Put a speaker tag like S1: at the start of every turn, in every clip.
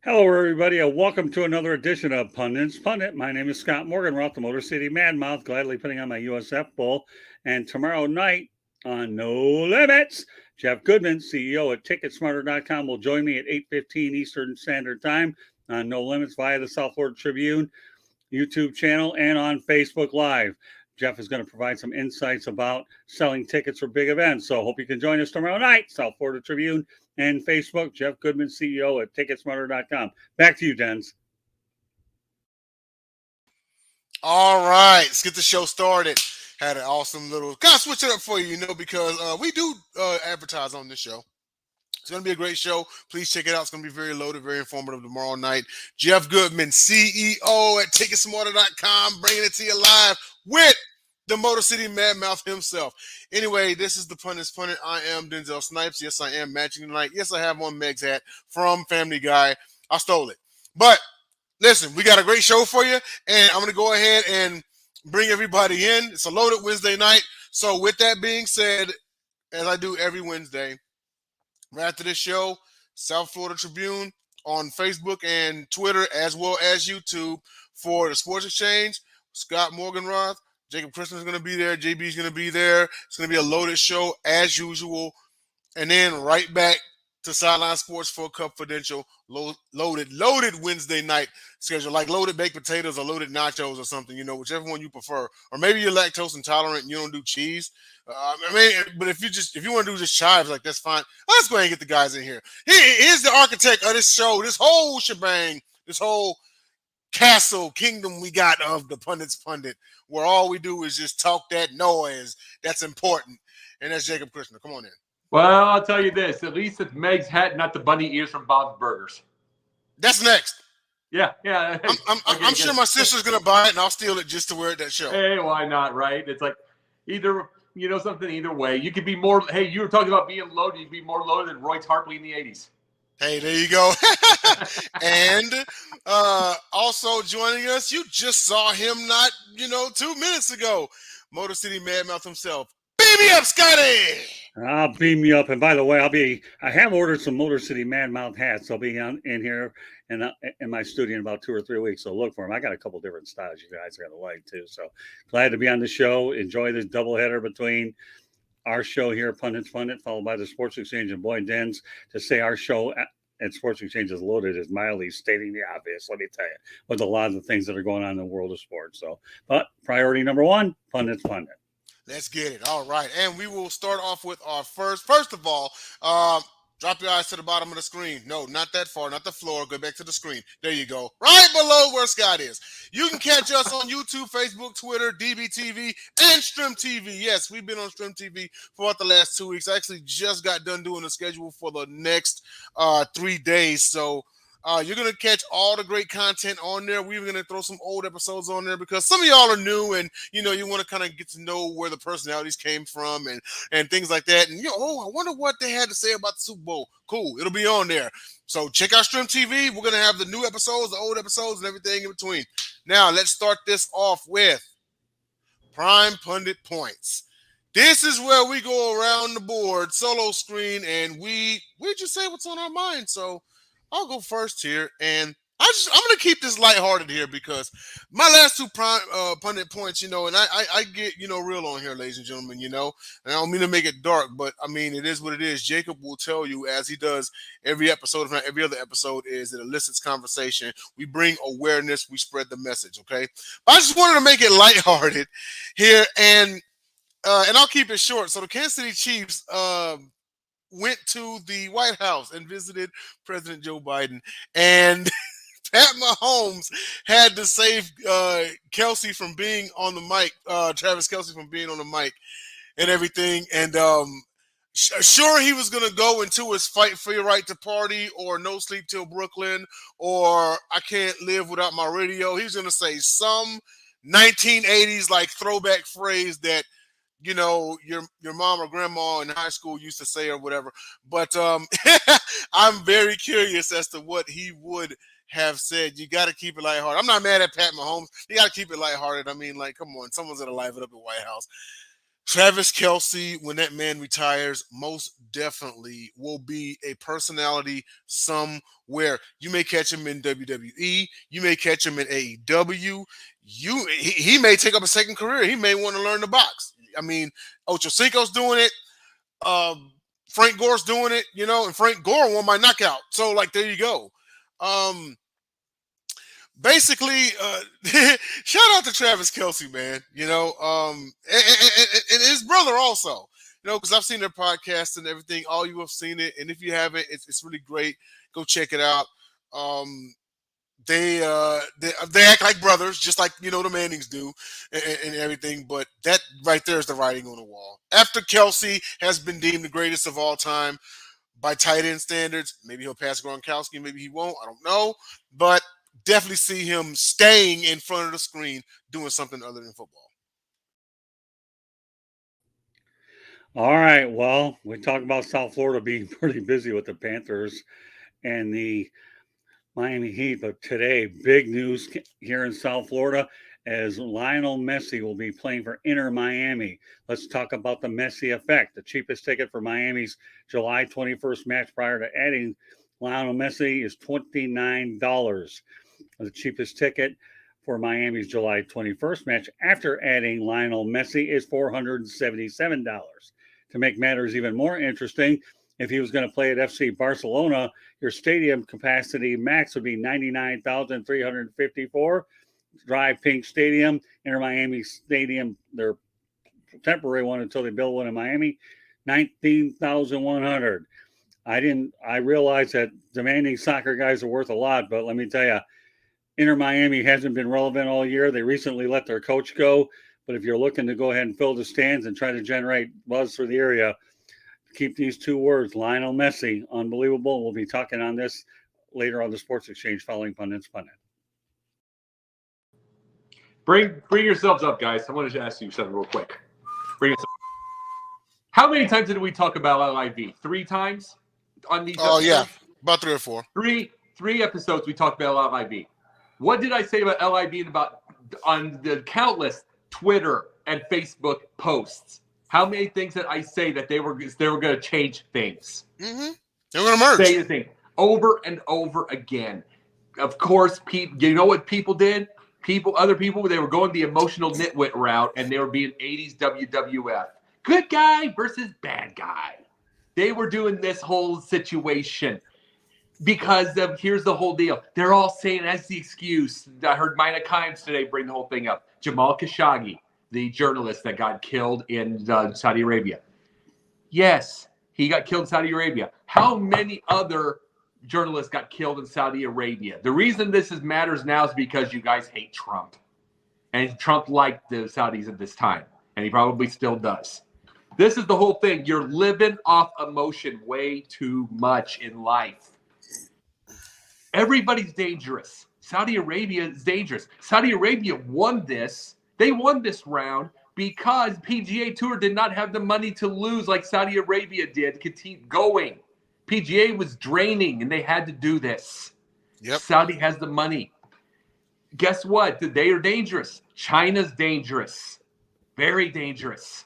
S1: Hello, everybody, and welcome to another edition of Pundit's Pundit. My name is Scott Morganroth, the Motor City Madmouth, gladly putting on my USF bull. And tomorrow night on No Limits, Jeff Goodman, CEO at Ticketsmarter.com, will join me at 8:15 Eastern Standard Time on No Limits via the South Florida Tribune YouTube channel and on Facebook Live. Jeff is going to provide some insights about selling tickets for big events. So hope you can join us tomorrow night, South Florida Tribune and Facebook. Jeff Goodman, CEO at Ticketsmarter.com. Back to you, Dens.
S2: All right, let's get the show started. Had an awesome little kind of switch it up for you, because we do advertise on this show. It's going to be a great show. Please check it out. It's going to be very loaded, very informative tomorrow night. Jeff Goodman, CEO at Ticketsmarter.com, bringing it to you live with the Motor City Madmouth himself. Anyway, this is the Pundit's Pundit. I am Denzel Snipes. Yes, I am matching tonight. Yes, I have on Meg's hat from Family Guy. I stole it. But listen, we got a great show for you, and I'm going to go ahead and bring everybody in. It's a loaded Wednesday night. So with that being said, as I do every Wednesday, right after this show, South Florida Tribune on Facebook and Twitter, as well as YouTube for the Sports Exchange. Scott Morganroth, Jacob Christner is going to be there. JB is going to be there. It's going to be a loaded show as usual. And then right back to Sideline Sports for a confidential, loaded Wednesday night schedule, like loaded baked potatoes or loaded nachos or something, whichever one you prefer. Or maybe you're lactose intolerant and you don't do cheese. But if you want to do just chives, like that's fine. Let's go ahead and get the guys in here. Here's the architect of this show, this whole shebang, this whole castle kingdom we got of the Pundit's Pundit, where all we do is just talk that noise that's important. And that's Jacob Christner. Come on in.
S3: Well, I'll tell you this. At least it's Meg's hat, not the bunny ears from Bob's Burgers.
S2: That's next.
S3: Yeah.
S2: I'm sure my sister's going to buy it, and I'll steal it just to wear it that show.
S3: Hey, why not, right? It's like either, something either way. You could be more – hey, you were talking about being loaded. You'd be more loaded than Roy Tarpley in the 80s.
S2: Hey, there you go. And also joining us, you just saw him not, 2 minutes ago. Motor City Madmouth himself. Beam me up, Scotty!
S1: I'll beam you up. And by the way, I have ordered some Motor City Madmouth hats. They'll be in here in my studio in about 2 or 3 weeks. So look for them. I got a couple different styles you guys are going to like too. So glad to be on the show. Enjoy this doubleheader between our show here, Pundit's Pundit, followed by the Sports Exchange. And boy, Dens, to say our show at Sports Exchange is loaded is mildly stating the obvious, let me tell you, with a lot of the things that are going on in the world of sports. So, but priority number one, Pundit's Pundit.
S2: Let's get it. All right. And we will start off with our first of all, drop your eyes to the bottom of the screen. No, not that far, not the floor. Go back to the screen. There you go. Right below where Scott is. You can catch us on YouTube, Facebook, Twitter, DBTV, and Stream TV. Yes, we've been on Stream TV for about the last 2 weeks. I actually just got done doing the schedule for the next 3 days. So you're going to catch all the great content on there. We're going to throw some old episodes on there because some of y'all are new and, you want to kind of get to know where the personalities came from and things like that. And, I wonder what they had to say about the Super Bowl. Cool. It'll be on there. So check out Stream TV. We're going to have the new episodes, the old episodes, and everything in between. Now, let's start this off with Prime Pundit Points. This is where we go around the board, solo screen, and we just say what's on our mind. So I'll go first here, and I'm going to keep this lighthearted here because my last two Prime Pundit points, and I get, real on here, ladies and gentlemen, and I don't mean to make it dark, but, it is what it is. Jacob will tell you, as he does every episode, if not every other episode, is it elicits conversation. We bring awareness. We spread the message, okay? But I just wanted to make it lighthearted here, and I'll keep it short. So the Kansas City Chiefs went to the White House and visited President Joe Biden, and Pat Mahomes had to save Kelsey from being on the mic, Travis Kelsey from being on the mic and everything. And sure, he was going to go into his Fight for Your Right to Party or No Sleep Till Brooklyn or I Can't Live Without My Radio. He was going to say some 1980s like throwback phrase that your mom or grandma in high school used to say or whatever. But I'm very curious as to what he would have said. You got to keep it lighthearted. I'm not mad at Pat Mahomes. You got to keep it lighthearted. I mean, like, come on. Someone's going to liven up the White House. Travis Kelce, when that man retires, most definitely will be a personality somewhere. You may catch him in WWE. You may catch him in AEW. He may take up a second career. He may want to learn the box. I mean, Ocho Cinco's doing it. Frank Gore's doing it, and Frank Gore won my knockout. So, like, there you go. Basically, shout out to Travis Kelce, man. And his brother also. Because I've seen their podcast and everything. All you have seen it, and if you haven't, it's really great. Go check it out. They act like brothers, just like the Mannings do, and everything. But that right there is the writing on the wall. After Kelce has been deemed the greatest of all time by tight end standards, maybe he'll pass Gronkowski, maybe he won't. I don't know, but definitely see him staying in front of the screen doing something other than football.
S1: All right. Well, we talked about South Florida being pretty busy with the Panthers and the Miami Heat, but today, big news here in South Florida as Lionel Messi will be playing for Inter Miami. Let's talk about the Messi effect. The cheapest ticket for Miami's July 21st match prior to adding Lionel Messi is $29. The cheapest ticket for Miami's July 21st match after adding Lionel Messi is $477. To make matters even more interesting, if he was going to play at FC Barcelona, your stadium capacity max would be 99,354. Drive Pink Stadium, Inter Miami Stadium, their temporary one until they build one in Miami, 19,100. I realize that demanding soccer guys are worth a lot, but let me tell you, Inter Miami hasn't been relevant all year. They recently let their coach go, but if you're looking to go ahead and fill the stands and try to generate buzz for the area, keep these two words, Lionel Messi, unbelievable. We'll be talking on this later on the Sports Exchange following Pundit's Pundit.
S3: Bring yourselves up, guys. I wanted to ask you something real quick. How many times did we talk about LIV? 3 times on these episodes?
S2: Yeah, about 3 or 4.
S3: Three episodes we talked about LIV. What did I say about LIV and about on the countless Twitter and Facebook posts? How many things did I say that they were going to change things?
S2: Mm-hmm. They were going to merge.
S3: Say the thing over and over again. Of course, you know what people did? Other people, they were going the emotional nitwit route, and they were being 80s WWF. Good guy versus bad guy. They were doing this whole situation because here's the whole deal. They're all saying that's the excuse. I heard Mina Kimes today bring the whole thing up. Jamal Khashoggi, the journalist that got killed in Saudi Arabia. Yes, he got killed in Saudi Arabia. How many other journalists got killed in Saudi Arabia? The reason this matters now is because you guys hate Trump. And Trump liked the Saudis at this time. And he probably still does. This is the whole thing. You're living off emotion way too much in life. Everybody's dangerous. Saudi Arabia is dangerous. Saudi Arabia won this. They won this round because PGA Tour did not have the money to lose like Saudi Arabia did to keep going. PGA was draining, and they had to do this.
S2: Yep.
S3: Saudi has the money. Guess what? They are dangerous. China's dangerous. Very dangerous.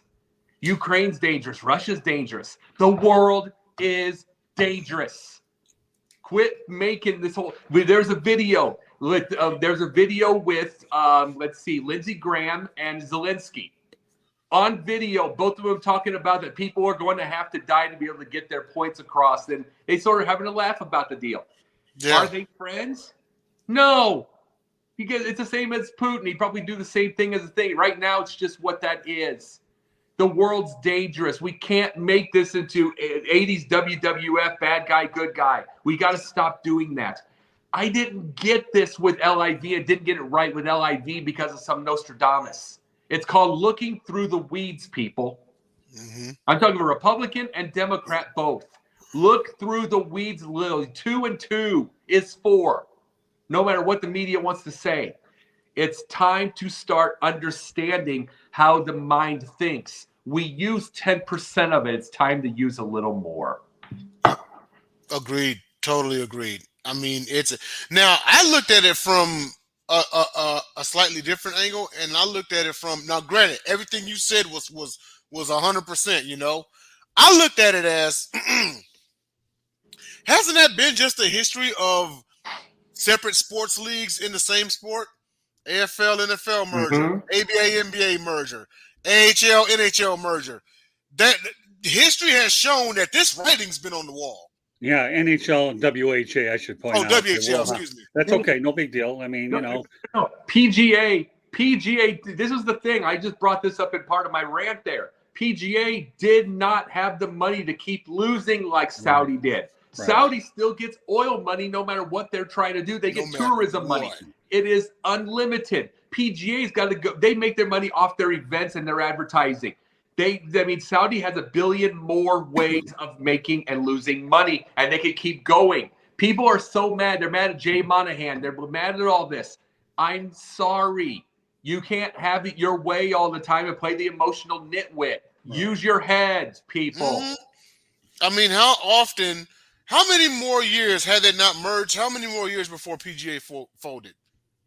S3: Ukraine's dangerous. Russia's dangerous. The world is dangerous. Quit making this whole. There's a video. There's a video with Lindsey Graham and Zelensky. On video, both of them talking about that people are going to have to die to be able to get their points across. And they sort of having a laugh about the deal. Yeah. Are they friends? No. Because it's the same as Putin. He'd probably do the same thing as the thing. Right now, it's just what that is. The world's dangerous. We can't make this into 80s WWF, bad guy, good guy. We got to stop doing that. I didn't get this with LIV. I didn't get it right with LIV because of some Nostradamus. It's called looking through the weeds, people. Mm-hmm. I'm talking about Republican and Democrat both. Look through the weeds, literally. 2 and 2 is 4. No matter what the media wants to say. It's time to start understanding how the mind thinks. We use 10% of it. It's time to use a little more.
S2: Agreed. Totally agreed. I mean, now I looked at it from a slightly different angle, and I looked at it from, now granted, everything you said was was 100%. I looked at it as hasn't that been just a history of separate sports leagues in the same sport? AFL, NFL merger, ABA, NBA merger, AHL, NHL merger. That history has shown that this writing's been on the wall.
S1: Yeah, NHL and WHA, I should point out.
S2: WHL, excuse me.
S1: That's okay, no big deal. I mean,
S3: No, PGA. This is the thing. I just brought this up in part of my rant there. PGA did not have the money to keep losing like Saudi did. Right. Saudi still gets oil money no matter what they're trying to do. They get tourism money. It is unlimited. PGA's got to go. They make their money off their events and their advertising. Saudi has a billion more ways of making and losing money, and they can keep going. People are so mad. They're mad at Jay Monahan. They're mad at all this. I'm sorry. You can't have it your way all the time and play the emotional nitwit. Right. Use your heads, people.
S2: Mm-hmm. How many more years had they not merged? How many more years before PGA folded?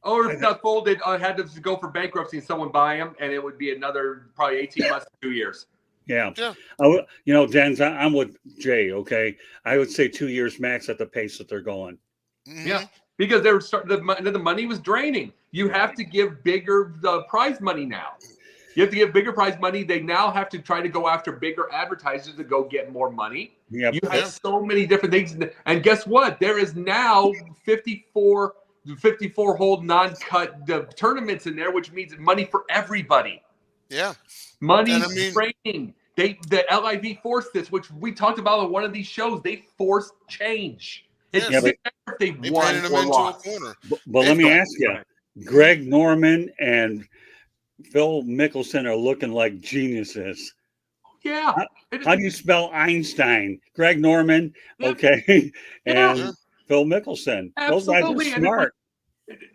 S3: Or if not folded, I had to go for bankruptcy and someone buy them, and it would be another probably 18 months to 2 years.
S1: Yeah. Denz, I'm with Jay, okay? I would say 2 years max at the pace that they're going.
S3: Mm-hmm. Yeah, because they were the money was draining. You have to give bigger prize money now. You have to give bigger prize money. They now have to try to go after bigger advertisers to go get more money. Yep. You have so many different things. And guess what? There is now 54 hole non-cut tournaments in there, which means money for everybody.
S2: Yeah.
S3: Money training. The LIV forced this, which we talked about on one of these shows. They forced change. It's if they won or lost.
S1: But let me ask you, Greg Norman and Phil Mickelson are looking like geniuses.
S3: Yeah.
S1: How do you spell Einstein? Greg Norman, okay, and Phil Mickelson.
S3: Absolutely.
S1: Those guys are smart.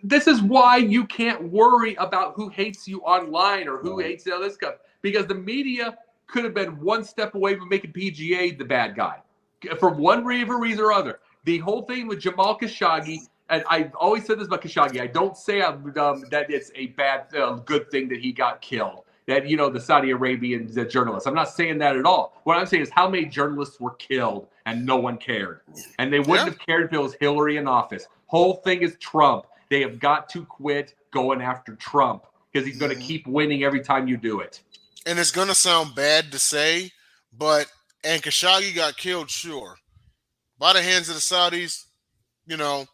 S3: This is why you can't worry about who hates you online or who hates all this stuff, because the media could have been one step away from making PGA the bad guy for one reason or other. The whole thing with Jamal Khashoggi, and I've always said this about Khashoggi, I don't say that it's a bad, good thing that he got killed. That, the Saudi Arabian journalists. I'm not saying that at all. What I'm saying is how many journalists were killed and no one cared. And they wouldn't have cared if it was Hillary in office. Whole thing is Trump. They have got to quit going after Trump because he's going to keep winning every time you do it.
S2: And it's going to sound bad to say, and Khashoggi got killed, sure, by the hands of the Saudis, and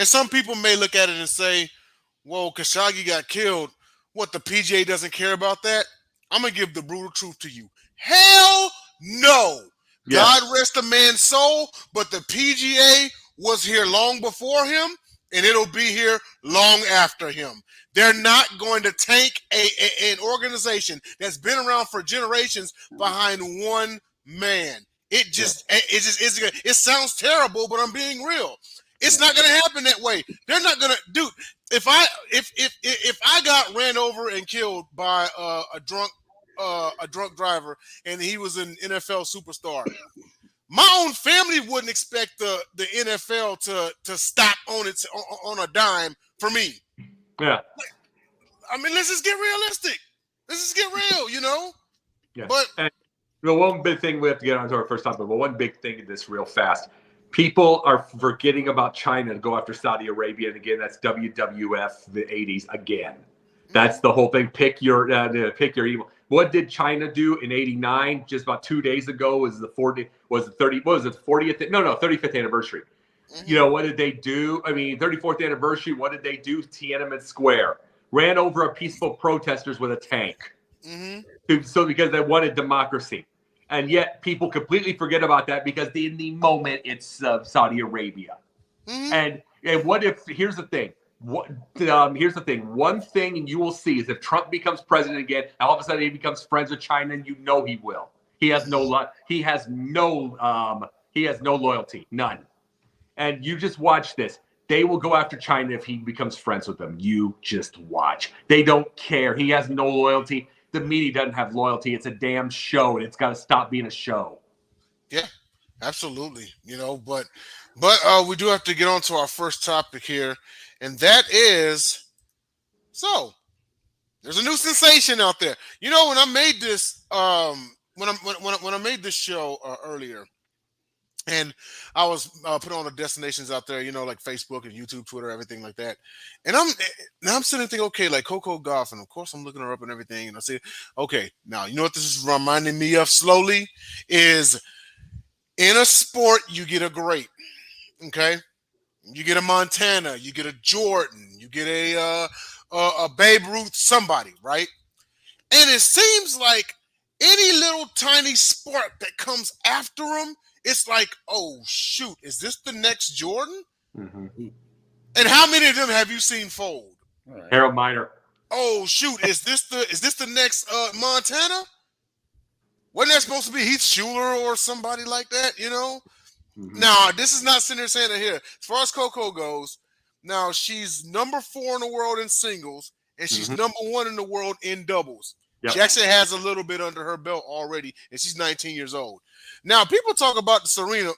S2: some people may look at it and say, whoa, Khashoggi got killed. What, the PGA doesn't care about that? I'm going to give the brutal truth to you. Hell no. Yeah. God rest the man's soul, but the PGA was here long before him, and it'll be here long after him. They're not going to tank an organization that's been around for generations behind one man. It sounds terrible, but I'm being real. It's not going to happen that way. They're not going to, dude. If I got ran over and killed by a drunk driver, and he was an NFL superstar, my own family wouldn't expect the NFL to stop on a dime for me.
S3: Yeah.
S2: Let's just get realistic. Let's just get real,
S3: Yeah.
S2: But
S3: one big thing we have to get on to our first topic, but one big thing in this real fast. People are forgetting about China to go after Saudi Arabia. And again, that's WWF, the 80s again. That's the whole thing. Pick your evil. What did China do in '89? Just about 2 days ago was the 35th anniversary. What did they do? 34th anniversary. What did they do? Tiananmen Square ran over a peaceful protesters with a tank. So because they wanted democracy. And yet people completely forget about that because in the moment it's Saudi Arabia. And what if, here's the thing. Here's the thing. One thing you will see is if Trump becomes president again, all of a sudden he becomes friends with China, and he will. He has no loyalty, none. And you just watch this. They will go after China if he becomes friends with them. You just watch. They don't care. He has no loyalty. The media doesn't have loyalty. It's a damn show, and it's got to stop being a show.
S2: Yeah, absolutely. But we do have to get on to our first topic here, and that is, so There's a new sensation out there. You know, when I made this, when I made this show earlier, and I was put on the destinations out there, you know, like Facebook and YouTube, Twitter, everything like that. And I'm sitting there thinking, okay, like CoCo Gauff, and of course I'm looking her up and everything, and I say, okay, now you know what this is reminding me of slowly is in a sport you get a great, okay, you get a Montana, you get a Jordan, you get a Babe Ruth, somebody, right? And it seems like any little tiny sport that comes after them, it's like, oh shoot, is this the next Jordan?
S3: Mm-hmm.
S2: And how many of them have you seen fold?
S1: All right.
S3: Harold Miner.
S2: Oh shoot, is this the next Montana? Wasn't that supposed to be Heath Schuler or somebody like that? You know.
S3: Mm-hmm.
S2: Now this is not sitting there saying it here. As far as CoCo goes, now she's number 4 in the world in singles, and she's number 1 in the world in doubles.
S3: Yep.
S2: She actually has a little bit under her belt already, and she's 19 years old. Now, people talk about the Serena.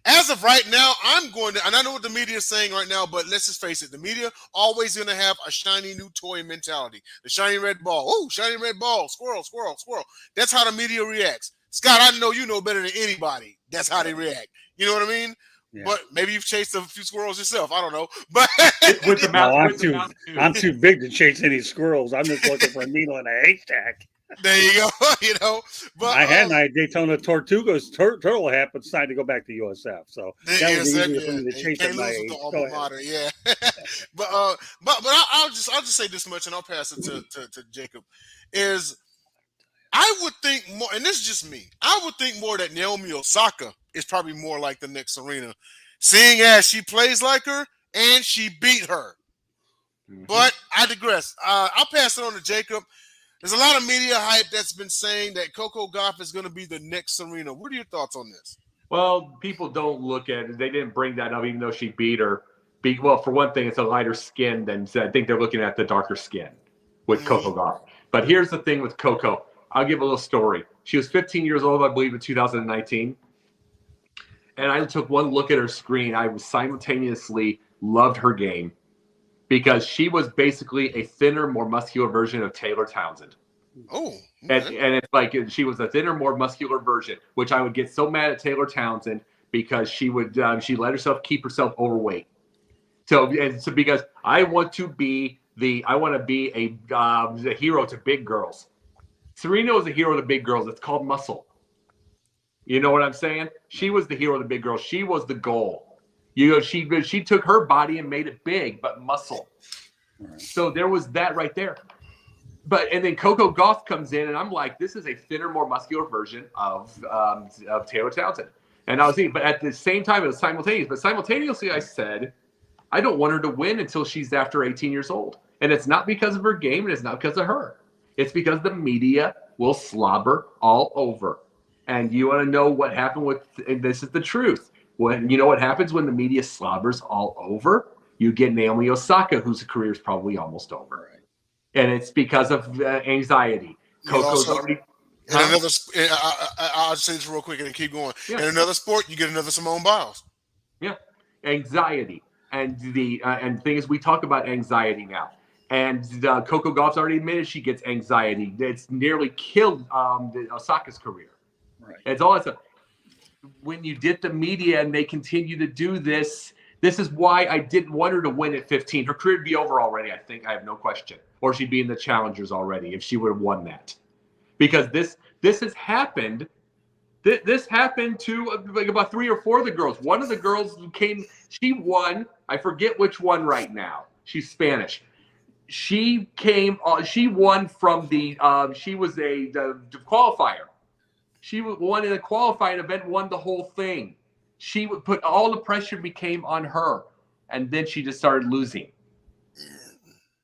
S2: As of right now, I'm going to, and I know what the media is saying right now, but let's just face it, the media always going to have a shiny new toy mentality. The shiny red ball. Oh, shiny red ball. Squirrel, squirrel, squirrel. That's how the media reacts. Scott, I know you know better than anybody. That's how they react. You know what I mean? Yeah. But maybe you've chased a few squirrels yourself. I don't know. But
S3: with the mouth,
S1: I'm too big to chase any squirrels. I'm just looking for a needle in a haystack.
S2: There you go. You know, but
S1: I had my Daytona Tortugas turtle hat, but decided to go back to USF. So that was easier for me to chase at my age.
S2: Alma mater, yeah. but I'll just say this much, and I'll pass it to Jacob. Is I would think more, and this is just me. I would think more that Naomi Osaka is probably more like the next Serena, seeing as she plays like her and she beat her. Mm-hmm. But I digress. I'll pass it on to Jacob. There's a lot of media hype that's been saying that CoCo Gauff is going to be the next Serena. What are your thoughts on this?
S3: Well, people don't look at it. They didn't bring that up, even though she beat her. Well, for one thing, it's a lighter skin than I think they're looking at the darker skin with CoCo Gauff. But here's the thing with CoCo. I'll give a little story. She was 15 years old, I believe, in 2019. And I took one look at her screen. I simultaneously loved her game because she was basically a thinner, more muscular version of Taylor Townsend.
S2: Oh. Okay.
S3: And it's like she was a thinner, more muscular version, which I would get so mad at Taylor Townsend because she would she let herself keep herself overweight. So because I want to be a hero to big girls. Serena was a hero to big girls. It's called muscle. You know what I'm saying? She was the hero of the big girls. She was the goal. You know, she took her body and made it big, but muscle. Right. So there was that right there. And then CoCo Gauff comes in, and I'm like, this is a thinner, more muscular version of Taylor Townsend. And I was thinking, but at the same time, it was simultaneous. But simultaneously, I said, I don't want her to win until she's after 18 years old. And it's not because of her game, and it's not because of her. It's because the media will slobber all over. And you want to know what happened with, and this is the truth. When you know what happens when the media slobbers all over, you get Naomi Osaka, whose career is probably almost over. Right. And it's because of anxiety. CoCo's already.
S2: In another, I'll say this real quick and then keep going. Yeah. In another sport, you get another Simone Biles.
S3: Yeah, anxiety, and the thing is, we talk about anxiety now. And CoCo Gauff's already admitted she gets anxiety. It's nearly killed Osaka's career. Right. It's all that stuff. When you get the media and they continue to do this, this is why I didn't want her to win at 15. Her career would be over already, I think. I have no question. Or she'd be in the challengers already if she would have won that. Because this has happened. This happened to like about 3 or 4 of the girls. One of the girls came, she won. I forget which one right now. She's Spanish. She won from she was the qualifier. She won in a qualifying event, won the whole thing. She would put all the pressure became on her, and then she just started losing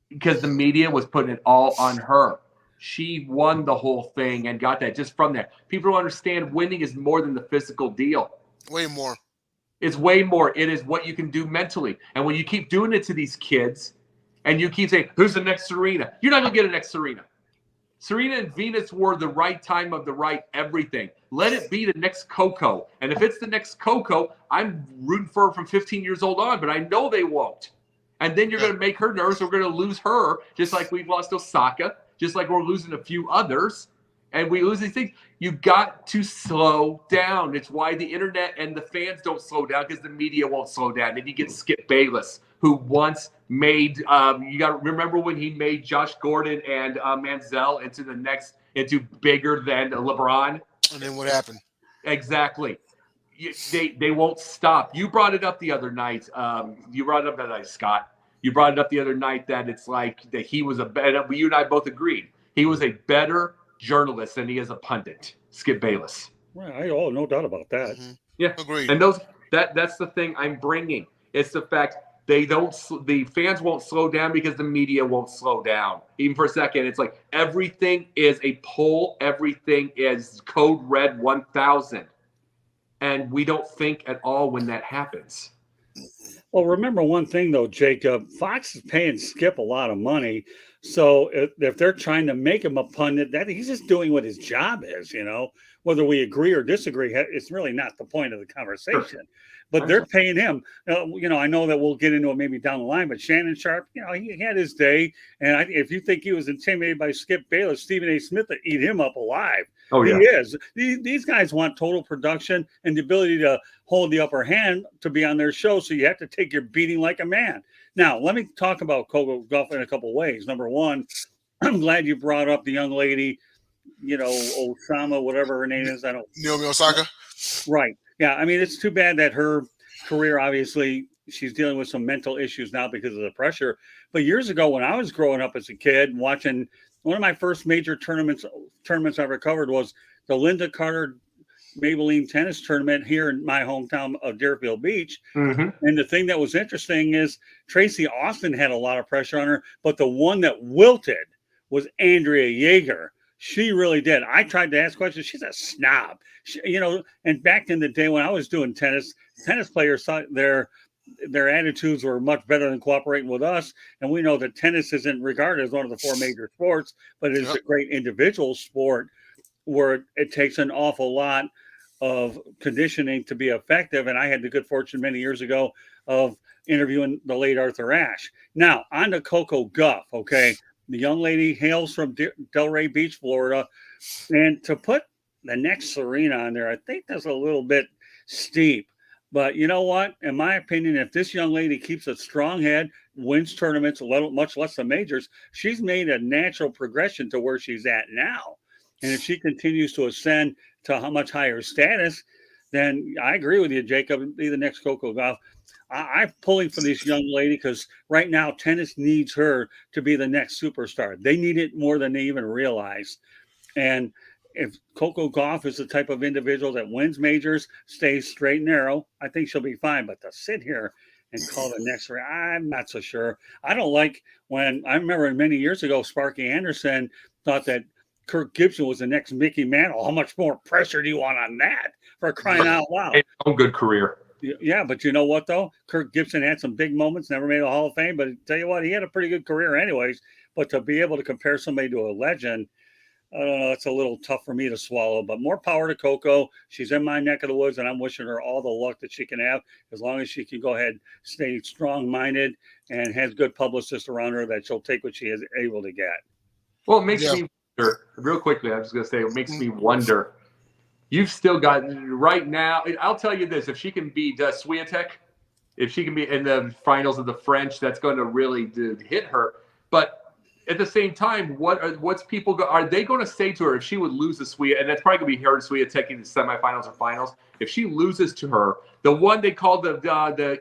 S3: because the media was putting it all on her. She won the whole thing and got that just from there. People don't understand winning is more than the physical deal.
S2: Way more.
S3: It's way more. It is what you can do mentally. And when you keep doing it to these kids and you keep saying, who's the next Serena? You're not going to get a next Serena. Serena and Venus were the right time of the right everything. Let it be the next CoCo. And if it's the next CoCo, I'm rooting for her from 15 years old on, but I know they won't. And then you're going to make her nervous. We're going to lose her, just like we've lost Osaka, just like we're losing a few others. And we lose these things. You got to slow down. It's why the internet and the fans don't slow down, because the media won't slow down. Then you get Skip Bayless, who once made you got to remember when he made Josh Gordon and Manziel into bigger than LeBron.
S2: And then what happened?
S3: Exactly. They won't stop. You brought it up the other night. Scott. You brought it up the other night that it's like that he was a better. You and I both agreed he was a better journalist than he is a pundit. Skip Bayless.
S1: Well, no doubt about that.
S2: Mm-hmm.
S3: Yeah,
S2: agreed.
S3: And that's the thing I'm bringing. It's the fact the fans won't slow down because the media won't slow down even for a second. It's like everything is a poll. Everything is code red 1000. And we don't think at all when that happens.
S1: Well, remember one thing, though, Jacob. Fox is paying Skip a lot of money. So if they're trying to make him a pundit, that he's just doing what his job is, whether we agree or disagree, it's really not the point of the conversation. Sure. But they're paying him. I know that we'll get into it maybe down the line, but Shannon Sharp, he had his day. And if you think he was intimidated by Skip Bayless, Stephen A. Smith would eat him up alive. Oh, yeah. He is. These guys want total production and the ability to hold the upper hand to be on their show. So you have to take your beating like a man. Now, let me talk about CoCo Gauff in a couple of ways. Number one, I'm glad you brought up the young lady, Osama, whatever her name is.
S2: Naomi Osaka.
S1: Right. Yeah. I mean, it's too bad that her career, obviously, she's dealing with some mental issues now because of the pressure. But years ago, when I was growing up as a kid, watching one of my first major tournaments I ever covered was the Linda Carter Maybelline tennis tournament here in my hometown of Deerfield Beach. Mm-hmm. And the thing that was interesting is Tracy Austin had a lot of pressure on her, but the one that wilted was Andrea Jaeger. She really did. I tried to ask questions. She's a snob. And back in the day when I was doing tennis players thought their attitudes were much better than cooperating with us. And we know that tennis isn't regarded as one of the four major sports, but it is a great individual sport where it takes an awful lot of conditioning to be effective. And I had the good fortune many years ago of interviewing the late Arthur Ashe. Now, on to CoCo Gauff, okay? The young lady hails from Delray Beach, Florida. And to put the next Serena on there, I think that's a little bit steep. But you know what? In my opinion, if this young lady keeps a strong head, wins tournaments, much less the majors, she's made a natural progression to where she's at now. And if she continues to ascend to a much higher status, then I agree with you, Jacob. Be the next CoCo Gauff. I'm pulling for this young lady because right now tennis needs her to be the next superstar. They need it more than they even realize. And if CoCo Gauff is the type of individual that wins majors, stays straight and narrow, I think she'll be fine. But to sit here and call the next, I'm not so sure. I don't like when I remember many years ago, Sparky Anderson thought that Kirk Gibson was the next Mickey Mantle. How much more pressure do you want on that, for crying out loud?
S3: His own good career.
S1: Yeah, but you know what, though? Kirk Gibson had some big moments, never made a Hall of Fame, but tell you what, he had a pretty good career anyways. But to be able to compare somebody to a legend, I don't know, it's a little tough for me to swallow. But more power to CoCo. She's in my neck of the woods, and I'm wishing her all the luck that she can have, as long as she can go ahead, stay strong-minded, and has good publicists around her that she'll take what she is able to get.
S3: Well, it makes me wonder, real quickly, I was going to say, it makes me wonder. You've still got, right now, I'll tell you this, if she can beat Swiatek, if she can be in the finals of the French, that's going to really hit her. But at the same time, what's people are they going to say to her if she would lose to Swiatek? And that's probably going to be her and Swiatek in the semifinals or finals. If she loses to her, the one they call the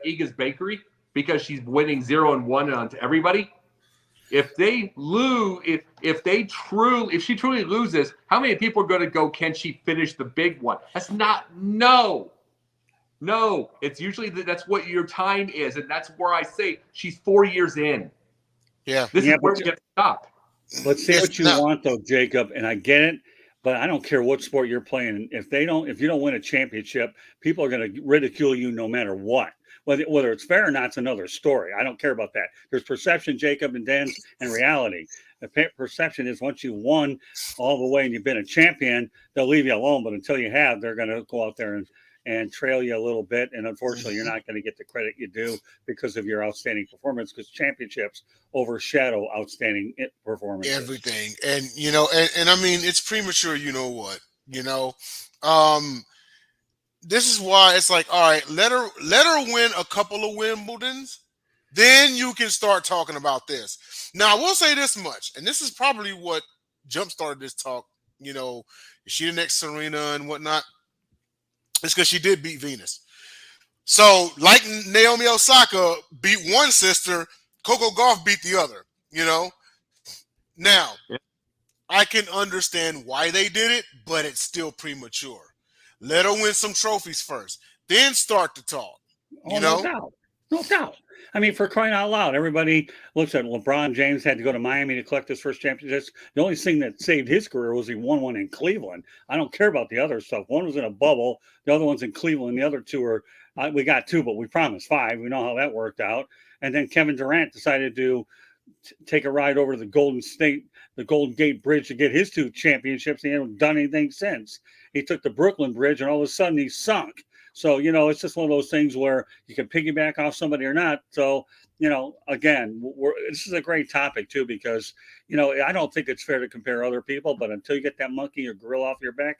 S3: Iga's Bakery, because she's winning 0-1 on to everybody. If they lose, if she truly loses, how many people are going to go, can she finish the big one? That's not, no. It's usually that's what your time is. And that's where I say she's 4 years in.
S2: Yeah.
S3: This is where we get to stop.
S1: Let's say what you want, though, Jacob, and I get it, but I don't care what sport you're playing. If you don't win a championship, people are going to ridicule you no matter what. Whether it's fair or not, it's another story. I don't care about that. There's perception, Jacob and Denz, and reality. The perception is once you won all the way and you've been a champion, they'll leave you alone. But until you have, they're going to go out there and trail you a little bit. And unfortunately, you're not going to get the credit you do because of your outstanding performance, because championships overshadow outstanding performances.
S2: Everything. And, and I mean, it's premature, you know what, this is why it's like, all right, let her win a couple of Wimbledons. Then you can start talking about this. Now, I will say this much, and this is probably what jump-started this talk, is she the next Serena and whatnot? It's because she did beat Venus. So, like Naomi Osaka beat one sister, CoCo Gauff beat the other, Now,
S3: yeah.
S2: I can understand why they did it, but it's still premature. Let her win some trophies first, then start to talk,
S1: No doubt. I mean, for crying out loud, everybody looks at LeBron James had to go to Miami to collect his first championships. The only thing that saved his career was he won one in Cleveland. I don't care about the other stuff. One was in a bubble. The other one's in Cleveland. The other two are, we got 2, but we promised 5. We know how that worked out. And then Kevin Durant decided to take a ride over to the Golden Gate Bridge to get his 2 championships. He hasn't done anything since. He took the Brooklyn Bridge, and all of a sudden he sunk. So, it's just one of those things where you can piggyback off somebody or not. So, again, this is a great topic, too, because, I don't think it's fair to compare other people. But until you get that monkey or gorilla off your back,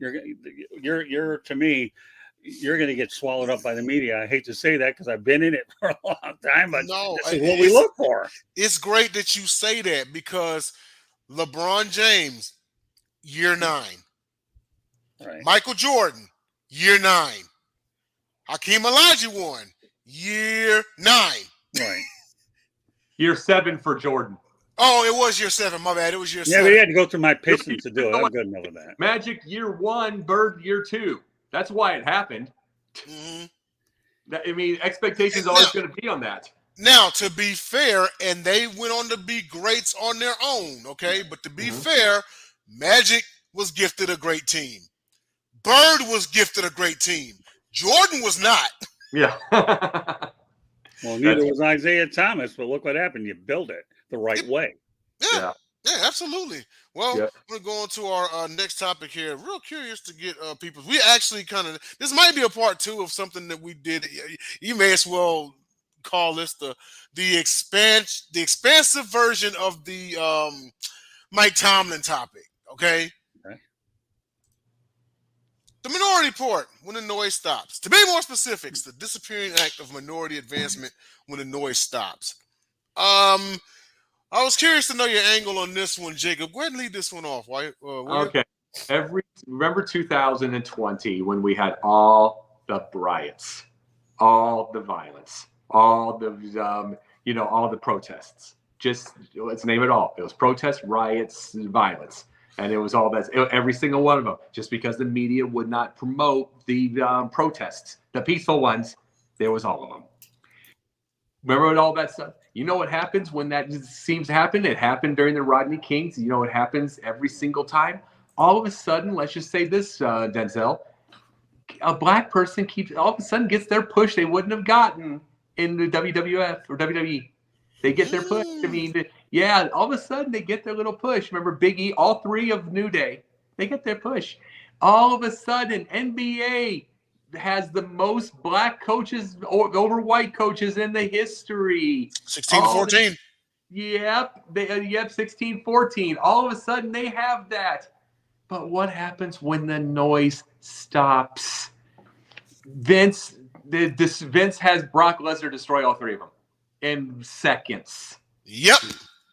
S1: you're to me, you're going to get swallowed up by the media. I hate to say that because I've been in it for a long time, but this is what we look for.
S2: It's great that you say that because LeBron James, year 9.
S1: Right.
S2: Michael Jordan, year 9. Hakeem Olajuwon, year 9.
S1: Right.
S3: Year 7 for Jordan.
S2: Oh, it was year 7. My bad. It was year 7.
S1: Yeah, but he had to go through my Pistons to do it. I'm good enough with that.
S3: Magic year 1, Bird year 2. That's why it happened.
S2: Mm-hmm.
S3: I mean, expectations are always going to be on that.
S2: Now, to be fair, and they went on to be greats on their own, okay? But to be fair, Magic was gifted a great team. Bird was gifted a great team. Jordan was not.
S3: Yeah.
S1: Well, neither was Isaiah Thomas, but look what happened. You build it the right way.
S2: Yeah, absolutely. Well, we're going to go on to our next topic here. Real curious to get people. We actually this might be a part 2 of something that we did. You may as well call this the expansive version of the Mike Tomlin topic, okay? The Minority Report, when the noise stops. To be more specific, the disappearing act of minority advancement when the noise stops. I was curious to know your angle on this one, Jacob. Go ahead and lead this one off.
S3: Okay. Remember 2020 when we had all the riots, all the violence, all the all the protests. Just let's name it all. It was protests, riots, violence. And it was all that, every single one of them, just because the media would not promote the protests, the peaceful ones. There was all of them. Remember all that stuff? You know what happens when that seems to happen? It happened during the Rodney Kings. You know what happens every single time? All of a sudden, let's just say this, Denzel, a black person all of a sudden gets their push they wouldn't have gotten in the WWF or WWE. They get their push. I mean, all of a sudden they get their little push. Remember Big E, all 3 of New Day, they get their push. All of a sudden, NBA has the most black coaches over white coaches in the history.
S2: 16-14.
S3: Yep, 16-14. All of a sudden they have that. But what happens when the noise stops? Vince has Brock Lesnar destroy all 3 of them in seconds.
S2: Yep.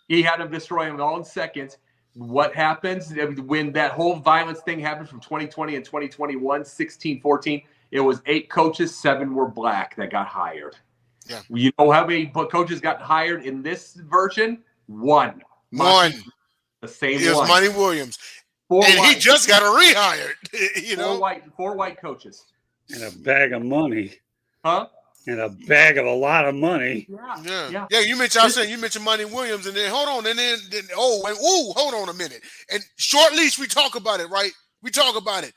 S3: He had them destroy them all in seconds. What happens when that whole violence thing happened from 2020 and 2021, 16-14? It was 8 coaches, 7 were black that got hired.
S2: Yeah.
S3: You know how many coaches got hired in this version? 1.
S2: One.
S3: The same
S2: it was
S3: one.
S2: Monty Williams.
S3: 4
S2: and
S3: white.
S2: He just got rehired.
S3: 4 white coaches.
S1: And a bag of money.
S3: Huh?
S1: And a bag of a lot of money.
S2: Yeah. You mentioned Monty Williams, and then hold on, hold on a minute. And short leash, we talk about it, right? We talk about it.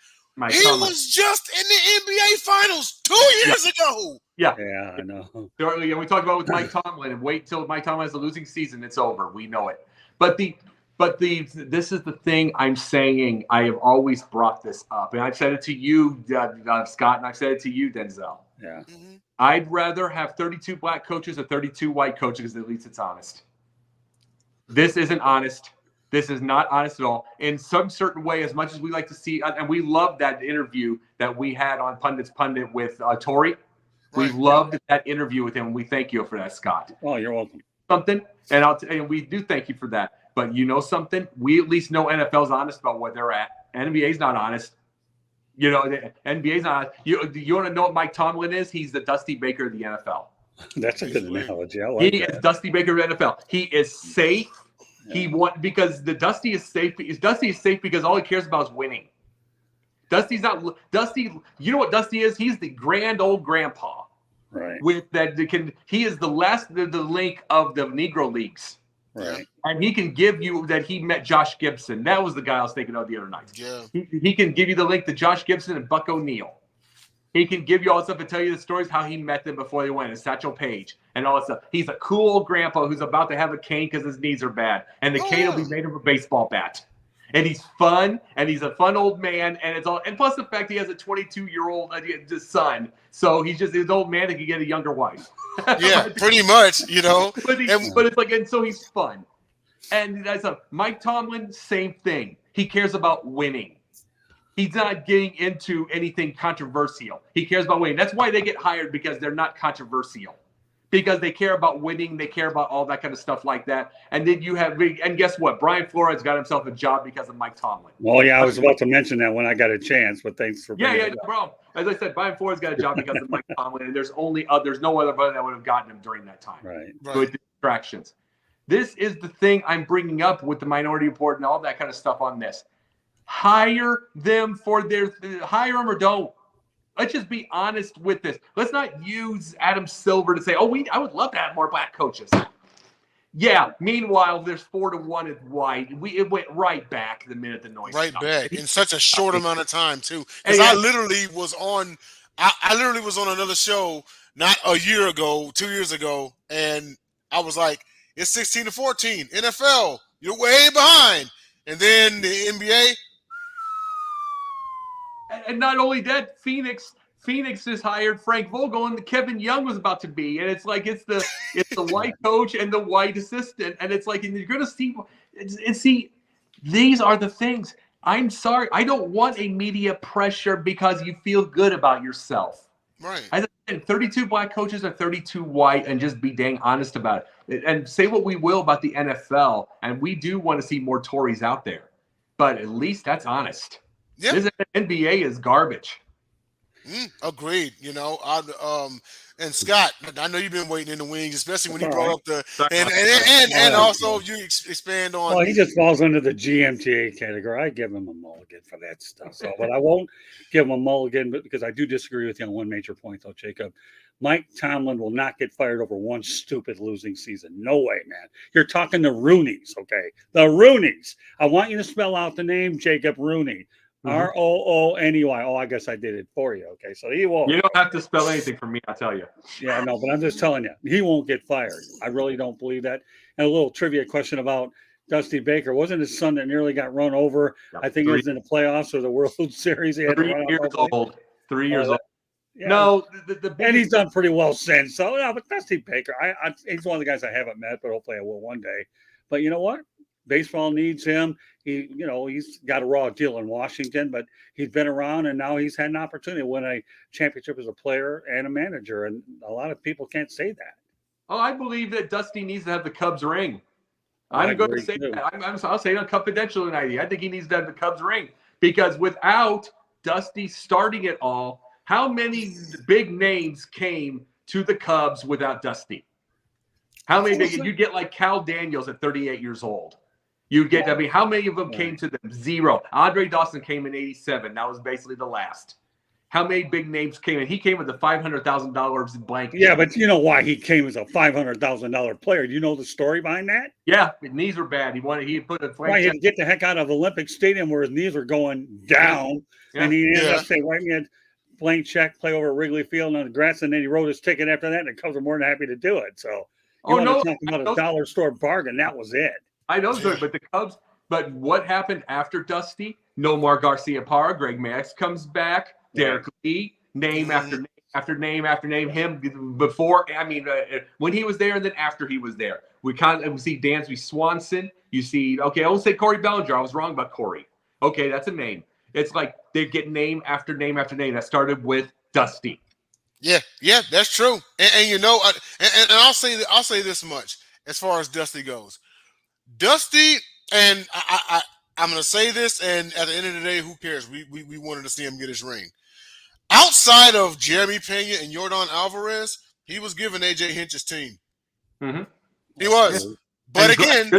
S2: He was just in the NBA Finals 2 years ago.
S1: Yeah, I know.
S3: We talked about it with Mike Tomlin, and wait till Mike Tomlin has a losing season, it's over. We know it. But the But this is the thing I'm saying. I have always brought this up, and I've said it to you, Scott, and I've said it to you, Denzel.
S1: Yeah.
S2: Mm-hmm.
S3: I'd rather have 32 black coaches or 32 white coaches because at least it's honest. This isn't honest. This is not honest at all. In some certain way, as much as we like to see, and we love that interview that we had on Pundit's Pundit with Tori. We loved that interview with him. We thank you for that, Scott.
S1: Oh, you're welcome.
S3: Something, and we do thank you for that. But you know something? We at least know NFL's honest about where they're at. NBA's not honest. You know, the NBA's not. You want to know what Mike Tomlin is? He's the Dusty Baker of the NFL.
S1: That's a good analogy. I like
S3: He
S1: that.
S3: is Dusty Baker of the NFL. He is safe.
S1: Yeah.
S3: Because the Dusty is safe. Dusty is safe because all he cares about is winning. Dusty's not Dusty. You know what Dusty is? He's the grand old grandpa.
S1: Right.
S3: He is the link of the Negro Leagues.
S1: Right.
S3: And he can give you that he met Josh Gibson. That was the guy I was thinking of the other night.
S2: Yeah.
S3: He can give you the link to Josh Gibson and Buck O'Neil. He can give you all that stuff and tell you the stories how he met them before they went, and Satchel Paige and all that stuff. He's a cool old grandpa who's about to have a cane because his knees are bad. And the cane will be made of a baseball bat. And he's fun, and he's a fun old man, and it's all. And plus the fact he has a 22-year-old son, so he's just an old man that can get a younger wife.
S2: Yeah, pretty much, you know.
S3: But it's like, and so he's fun. And that's Mike Tomlin, same thing. He cares about winning. He's not getting into anything controversial. He cares about winning. That's why they get hired, because they're not controversial. Because they care about winning, they care about all that kind of stuff like that. And then you have, and guess what? Brian Flores got himself a job because of Mike Tomlin.
S1: Well, yeah, I was about to mention that when I got a chance, but thanks for bringing it up.
S3: No problem. As I said, Brian Flores got a job because of Mike Tomlin, and there's no other brother that would have gotten him during that time.
S1: Right.
S3: With distractions. This is the thing I'm bringing up with the Minority Report and all that kind of stuff on this. Hire them hire them or don't. Let's just be honest with this. Let's not use Adam Silver to say, I would love to have more black coaches. Yeah. Meanwhile, there's 4-1 at white. It went right back the minute the noise
S2: Right
S3: stopped.
S2: back in such a short amount of time too. Because I literally was on another show not a year ago, 2 years ago, and I was like, it's 16-14. NFL, you're way behind. And then the NBA.
S3: And not only that, Phoenix has hired Frank Vogel, and Kevin Young was about to be, and it's like it's the white coach and the white assistant, and it's like, and you're gonna see, these are the things. I'm sorry, I don't want a media pressure because you feel good about yourself.
S2: Right.
S3: As I said, 32 black coaches and 32 white, and just be dang honest about it. And say what we will about the NFL, and we do want to see more Tories out there, but at least that's honest.
S2: Yeah.
S3: This NBA is garbage.
S2: Agreed. You know, and Scott, I know you've been waiting in the wings, especially when you brought up the and also you expand on.
S1: Well, he just falls under the GMTA category. I give him a mulligan for that stuff. So, but I won't give him a mulligan, because I do disagree with you on one major point, though, Jacob. Mike Tomlin will not get fired over one stupid losing season. No way, man. You're talking the Rooneys, okay? The Rooneys. I want you to spell out the name Jacob Rooney. Rooney. Oh, I guess I did it for you. Okay, so he won't.
S3: You don't have to spell anything for me, I'll tell you.
S1: Yeah, no, but I'm just telling you, he won't get fired. I really don't believe that. And a little trivia question about Dusty Baker. Wasn't his son that nearly got run over?
S3: Yeah,
S1: I think it was in the playoffs or the World Series. He had
S3: 3 years old. 3 years old.
S1: Yeah.
S3: No,
S1: and he's done pretty well since. So, no, but Dusty Baker, he's one of the guys I haven't met, but hopefully I will one day. But you know what? Baseball needs him. He's got a raw deal in Washington, but he's been around, and now he's had an opportunity to win a championship as a player and a manager. And a lot of people can't say that.
S3: Oh, I believe that Dusty needs to have the Cubs ring. I'm going to say that. I'll say it on Confidential tonight. I think he needs to have the Cubs ring, because without Dusty starting it all, how many big names came to the Cubs without Dusty? How many? You get like Cal Daniels at 38 years old. You get, how many of them came to them? Zero. Andre Dawson came in 87. That was basically the last. How many big names came in? He came with a $500,000 blank.
S1: Yeah, but you know why he came as a $500,000 player? Do you know the story behind that?
S3: Yeah, his knees were bad. He put a
S1: Why he had to get the heck out of Olympic Stadium where his knees were going down, and he ended up saying, "Write me a blank check, play over Wrigley Field on the grass," and then he wrote his ticket after that, and the Cubs were more than happy to do it. So, talking about a dollar store bargain, that was it.
S3: I know, but the Cubs, But what happened after Dusty? Nomar Garcia-Parra, Greg Max comes back, Derek Lee, name after name after name after name. Him before, when he was there and then after he was there. We see Dansby Swanson. You see, okay, I will say Corey Bellinger. I was wrong about Corey. Okay, that's a name. It's like they get name after name after name. That started with Dusty.
S2: Yeah, that's true. And you know, and I'll say this much as far as Dusty goes. Dusty, and I'm going to say this, and at the end of the day, who cares? We wanted to see him get his ring. Outside of Jeremy Pena and Yordan Alvarez, he was given AJ Hinch's team.
S3: Mm-hmm.
S2: He was. But again,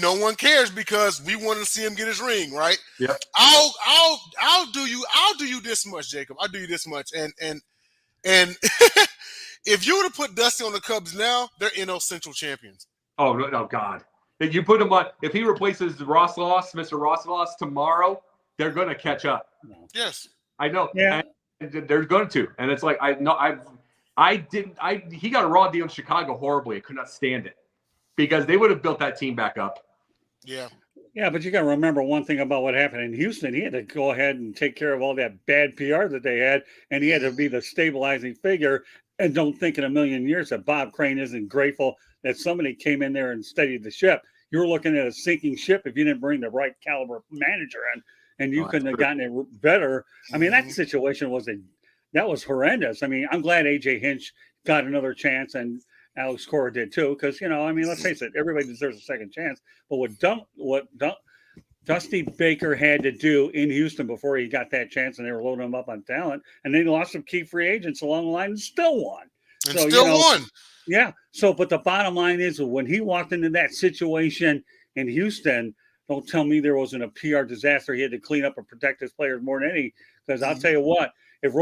S3: no
S2: one cares because we wanted to see him get his ring, right?
S3: Yep.
S2: I'll do you this much, Jacob. I'll do you this much, and if you were to put Dusty on the Cubs now, they're NL Central champions.
S3: Oh no, God! If you put him on, if he replaces Mr. Ross tomorrow, they're going to catch up.
S2: Yes,
S3: I know.
S1: Yeah,
S3: and they're going to, and it's like he got a raw deal in Chicago horribly. I could not stand it because they would have built that team back up.
S2: Yeah.
S1: Yeah, but you got to remember one thing about what happened in Houston. He had to go ahead and take care of all that bad PR that they had, and he had to be the stabilizing figure. And don't think in a million years that Bob Crane isn't grateful that somebody came in there and steadied the ship. You were looking at a sinking ship if you didn't bring the right caliber manager in, and you couldn't have gotten it better. I mean, that situation was horrendous. I mean, I'm glad AJ Hinch got another chance, and Alex Cora did too, because let's face it, everybody deserves a second chance. But what Dusty Baker had to do in Houston before he got that chance, and they were loading him up on talent, and then he lost some key free agents along the line and still won.
S2: Won.
S1: Yeah. So, but the bottom line is, when he walked into that situation in Houston, don't tell me there wasn't a PR disaster. He had to clean up and protect his players more than any. Because I'll tell you what, if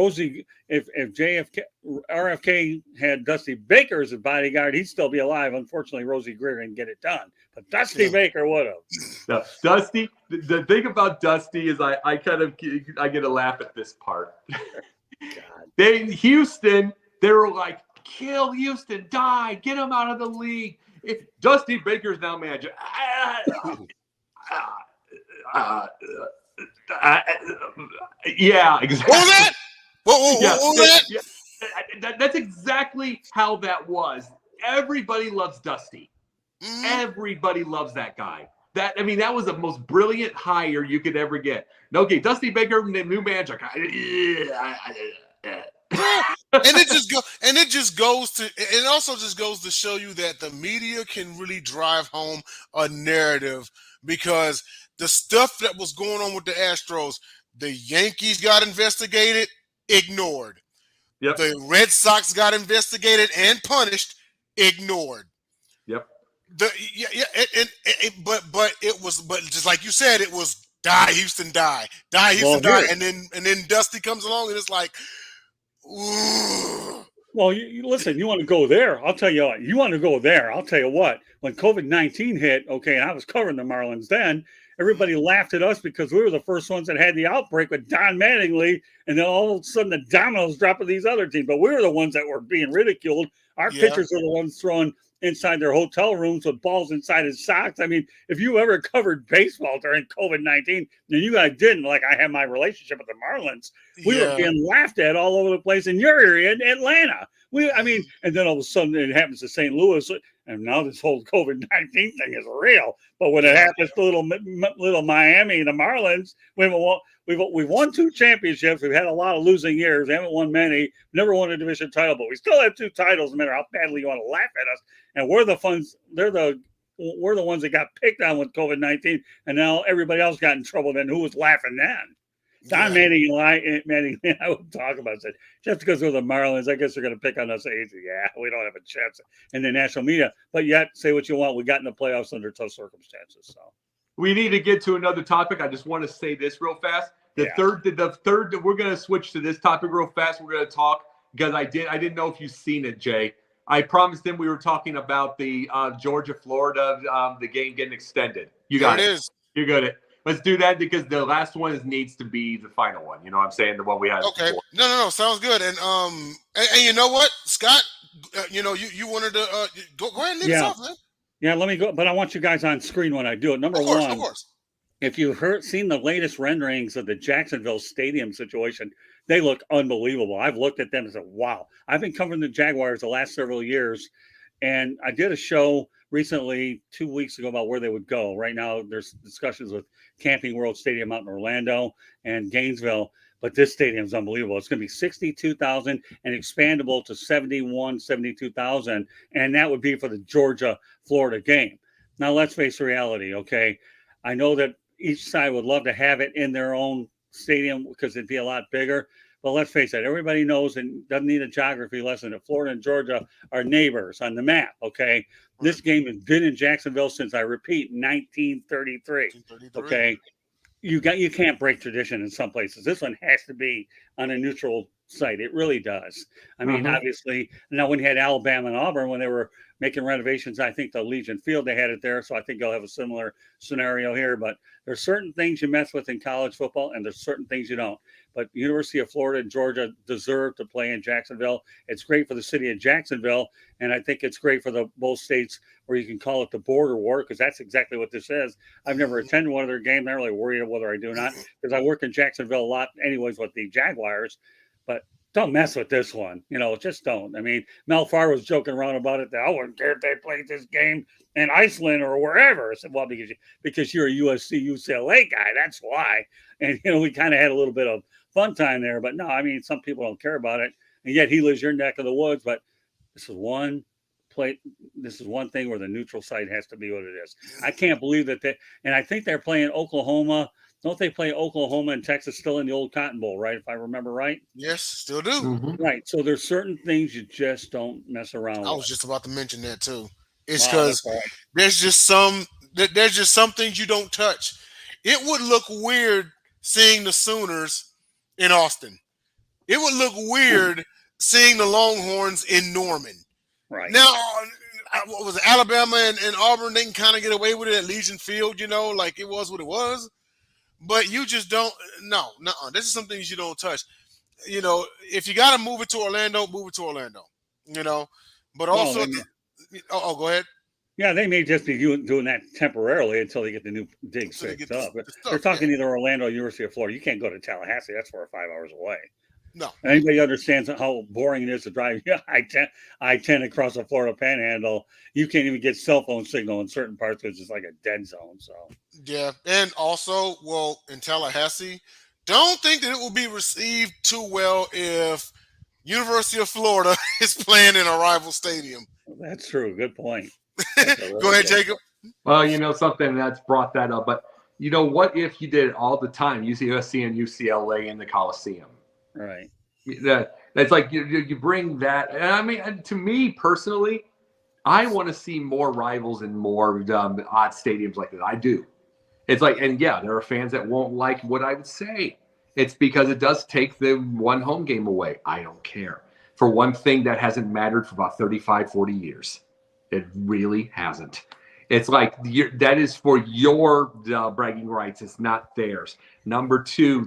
S1: RFK had Dusty Baker as a bodyguard, he'd still be alive. Unfortunately, Rosie Greer didn't get it done, but Dusty Baker would have.
S3: No, Dusty. The thing about Dusty is I get a laugh at this part. Houston, they were like, kill Houston, die, get him out of the league. Dusty Baker's now manager. Yeah, exactly.
S2: What was that? What was that?
S3: Yeah. That's exactly how that was. Everybody loves Dusty. Mm-hmm. Everybody loves that guy. That was the most brilliant hire you could ever get. Okay, Dusty Baker, new manager.
S2: It also just goes to show you that the media can really drive home a narrative, because the stuff that was going on with the Astros, the Yankees got investigated, ignored.
S3: Yep.
S2: The Red Sox got investigated and punished, ignored.
S3: Yep.
S2: But just like you said, it was die Houston, die Houston, die, and then Dusty comes along and it's like, ooh.
S1: Well, you listen, you want to go there. I'll tell you what, I'll tell you what, when COVID-19 hit, okay, and I was covering the Marlins then, everybody laughed at us because we were the first ones that had the outbreak with Don Mattingly, and then all of a sudden the dominoes dropped with these other teams. But we were the ones that were being ridiculed. Our pitchers were the ones throwing inside their hotel rooms with balls inside his socks. I mean, if you ever covered baseball during COVID-19, and you guys didn't, like I had my relationship with the Marlins, we were being laughed at all over the place in your area in Atlanta. And then all of a sudden it happens to St. Louis, and now this whole COVID-19 thing is real. But when it happens to little Miami and the Marlins, we've won 2 championships. We've had a lot of losing years. We haven't won many. Never won a division title, but we still have 2 titles, no matter how badly you want to laugh at us. And we're the ones that got picked on with COVID-19, and now everybody else got in trouble. Then who was laughing then? Don Manning and I would talk about it. Just because we're the Marlins, I guess they're going to pick on us. Yeah, we don't have a chance in the national media. But yet, say what you want, we got in the playoffs under tough circumstances. So we
S3: need to get to another topic. I just want to say this real fast. The third, we're going to switch to this topic real fast. We're going to talk because I didn't know if you've seen it, Jay. I promised him we were talking about the Georgia-Florida, the game getting extended. You got it. You got it. Let's do that because the last one needs to be the final one. You know what I'm saying? The one we had.
S2: Okay. Before. No. Sounds good. And you know what, Scott? You wanted to go ahead and lead us off, man.
S1: Yeah, let me go. But I want you guys on screen when I do it. Number
S2: Of course,
S1: one,
S2: of course.
S1: if you've seen the latest renderings of the Jacksonville Stadium situation, they look unbelievable. I've looked at them and said, wow. I've been covering the Jaguars the last several years, and I did a show recently 2 weeks ago about where they would go. Right now, there's discussions with Camping World Stadium out in Orlando and Gainesville, but this stadium is unbelievable. It's going to be 62,000 and expandable to 72,000, and that would be for the Georgia-Florida game. Now, let's face reality, okay? I know that each side would love to have it in their own stadium because it'd be a lot bigger. But let's face it, everybody knows and doesn't need a geography lesson that Florida and Georgia are neighbors on the map, okay? This game has been in Jacksonville since, I repeat, 1933, okay? You can't break tradition in some places. This one has to be on a neutral site. It really does. I mean, obviously, now when you had Alabama and Auburn, when they were making renovations, I think the Legion Field, they had it there. So I think they'll have a similar scenario here. But there's certain things you mess with in college football, and there's certain things you don't. But University of Florida and Georgia deserve to play in Jacksonville. It's great for the city of Jacksonville, and I think it's great for the both states where you can call it the border war, because that's exactly what this is. I've never attended one of their games. I'm not really worried whether I do or not, because I work in Jacksonville a lot anyways with the Jaguars. But don't mess with this one. Just don't. I mean, Mel Farr was joking around about it. That I wouldn't care if they played this game in Iceland or wherever. I said, well, because you're a USC, UCLA guy. That's why. And, we kind of had a little bit of fun time there. But no, I mean, some people don't care about it. And yet he lives your neck of the woods. But this is one thing where the neutral site has to be what it is. I can't believe that and I think they're playing Oklahoma. Don't they play Oklahoma and Texas still in the old Cotton Bowl, right? If I remember right.
S2: Yes, still do.
S1: Right. So there's certain things you just don't mess around with.
S2: I was just about to mention that too. It's because there's just some things you don't touch. It would look weird seeing the Sooners in Austin. It would look weird seeing the Longhorns in Norman.
S1: Right.
S2: Now, what was it, Alabama and Auburn? They can kind of get away with it at Legion Field, like it was what it was. But you just don't. No. This is some things you don't touch. If you got to move it to Orlando, move it to Orlando. But also, go ahead.
S1: Yeah, they may just be doing that temporarily until they get the new dig fixed up. But they're talking either Orlando or University of Florida. You can't go to Tallahassee. That's 4 or 5 hours away.
S2: No.
S1: Anybody understands how boring it is to drive I-10 across the Florida Panhandle? You can't even get cell phone signal in certain parts because it's like a dead zone. So
S2: yeah, and also, in Tallahassee, don't think that it will be received too well if University of Florida is playing in a rival stadium.
S1: That's true. Good point.
S2: Go ahead, Jacob.
S3: Well, something that's brought that up, but what if you did it all the time, USC and UCLA in the Coliseum?
S1: Right.
S3: That's like you bring that. And I mean, to me personally, I want to see more rivals and more odd stadiums like that. I do. It's like, and yeah, there are fans that won't like what I would say. It's because it does take the one home game away. I don't care. For one thing that hasn't mattered for about 35, 40 years. It really hasn't. It's like that is for your bragging rights. It's not theirs. Number two,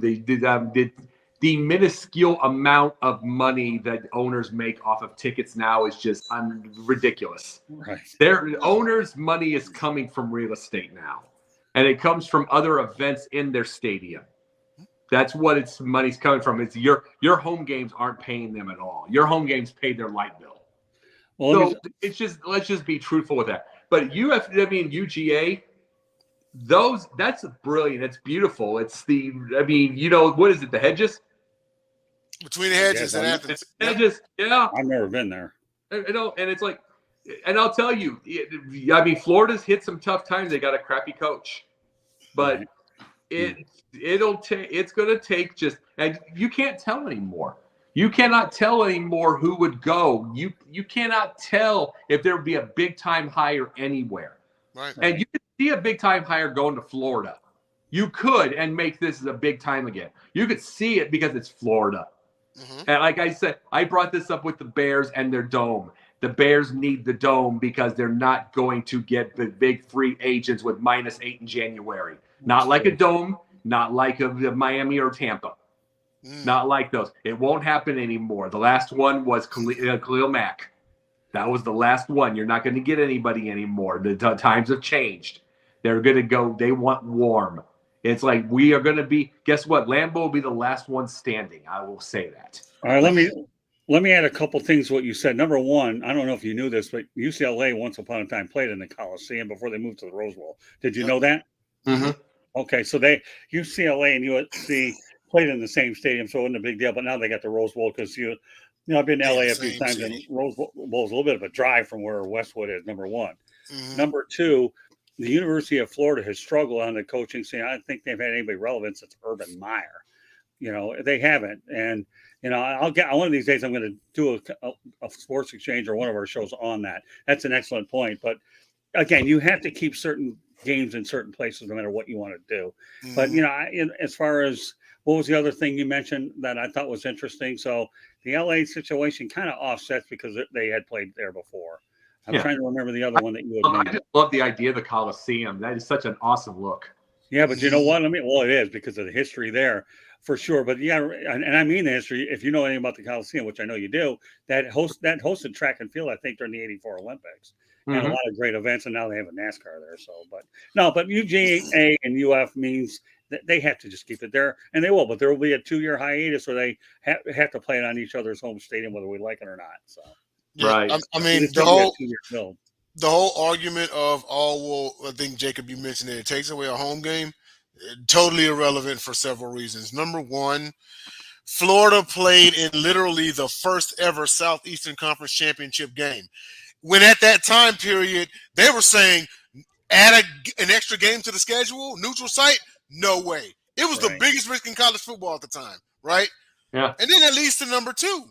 S3: the minuscule amount of money that owners make off of tickets now is just ridiculous.
S1: Right.
S3: Their owners' money is coming from real estate now, and it comes from other events in their stadium. That's what its money's coming from. It's your home games aren't paying them at all. Your home games pay their light bill. Well, so let's just be truthful with that. But UFW and UGA, that's brilliant. It's beautiful. It's what is it? The hedges?
S2: Between the hedges and Athens.
S3: Hedges, yeah.
S1: I've never been there.
S3: And it's like, and I'll tell you, Florida's hit some tough times. They got a crappy coach, but it's going to take and you can't tell anymore. You cannot tell anymore who would go. You cannot tell if there would be a big time hire anywhere.
S2: Right.
S3: And you could see a big time hire going to Florida. You could and make this a big time again. You could see it because it's Florida. Mm-hmm. And like I said, I brought this up with the Bears and their dome. The Bears need the dome because they're not going to get the big free agents with -8 in January. Not like a dome, not like a Miami or Tampa. Not like those. It won't happen anymore. The last one was Khalil Mack. That was the last one. You're not going to get anybody anymore. The times have changed. They're going to go. They want warm. It's like we are going to be. Guess what? Lambeau will be the last one standing. I will say that.
S1: All right, let me add a couple things to what you said. Number one, I don't know if you knew this, but UCLA once upon a time played in the Coliseum before they moved to the Rose Bowl. Did you know that?
S3: Mm-hmm.
S1: Okay, so UCLA and USC played in the same stadium, so it wasn't a big deal. But now they got the Rose Bowl because I've been to LA a few times, and Rose Bowl is a little bit of a drive from where Westwood is. Number one.
S2: Mm-hmm.
S1: Number two, the University of Florida has struggled on the coaching scene. I don't think they've had anybody relevant since Urban Meyer. They haven't, and one of these days I'm going to do a sports exchange or one of our shows on that. That's an excellent point. But again, you have to keep certain games in certain places no matter what you want to do. Mm-hmm. But as far as what was the other thing you mentioned that I thought was interesting? So the LA situation kind of offsets because they had played there before. I'm trying to remember the other one that you had.
S3: I just love the idea of the Coliseum. That is such an awesome look.
S1: Yeah, but you know what? Well, it is because of the history there. For sure, but and I mean the history. If you know anything about the Coliseum, which I know you do, that hosted track and field, I think, during the '84 Olympics, and a lot of great events. And now they have a NASCAR there. So, but UGA and UF means that they have to just keep it there, and they will. But there will be a 2-year hiatus where they have to play it on each other's home stadium, whether we like it or not. So,
S3: right.
S2: I mean, the whole argument of I think Jacob, you mentioned it takes away a home game. Totally irrelevant for several reasons. Number one, Florida played in literally the first ever Southeastern Conference Championship game. When at that time period, they were saying, add an extra game to the schedule, neutral site? No way. It was the biggest risk in college football at the time, right?
S3: Yeah.
S2: And then that leads to number two.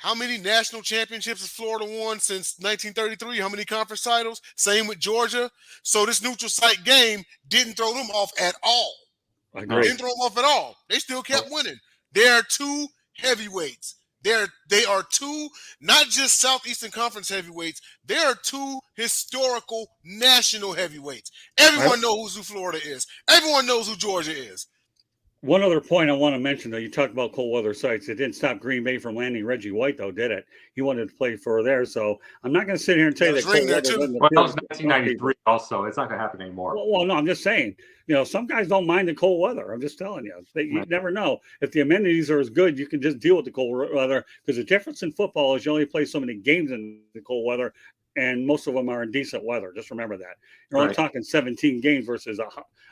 S2: How many national championships has Florida won since 1933? How many conference titles? Same with Georgia. So this neutral site game didn't throw them off at all.
S1: I agree.
S2: Didn't throw them off at all. They still kept winning. They are two heavyweights. They are two, not just Southeastern Conference heavyweights. They are two historical national heavyweights. Everyone knows who Florida is. Everyone knows who Georgia is.
S1: One other point I want to mention, though, you talked about cold weather sites. It didn't stop Green Bay from landing Reggie White, though, did it? He wanted to play for there, so I'm not going to sit here and tell you that cold weather.
S3: Well, that was 1993 also. It's not going to happen anymore.
S1: Well, no, I'm just saying. Some guys don't mind the cold weather. I'm just telling you. You never know. If the amenities are as good, you can just deal with the cold weather, because the difference in football is you only play so many games in the cold weather, and most of them are in decent weather. Just remember that. You're only talking 17 games versus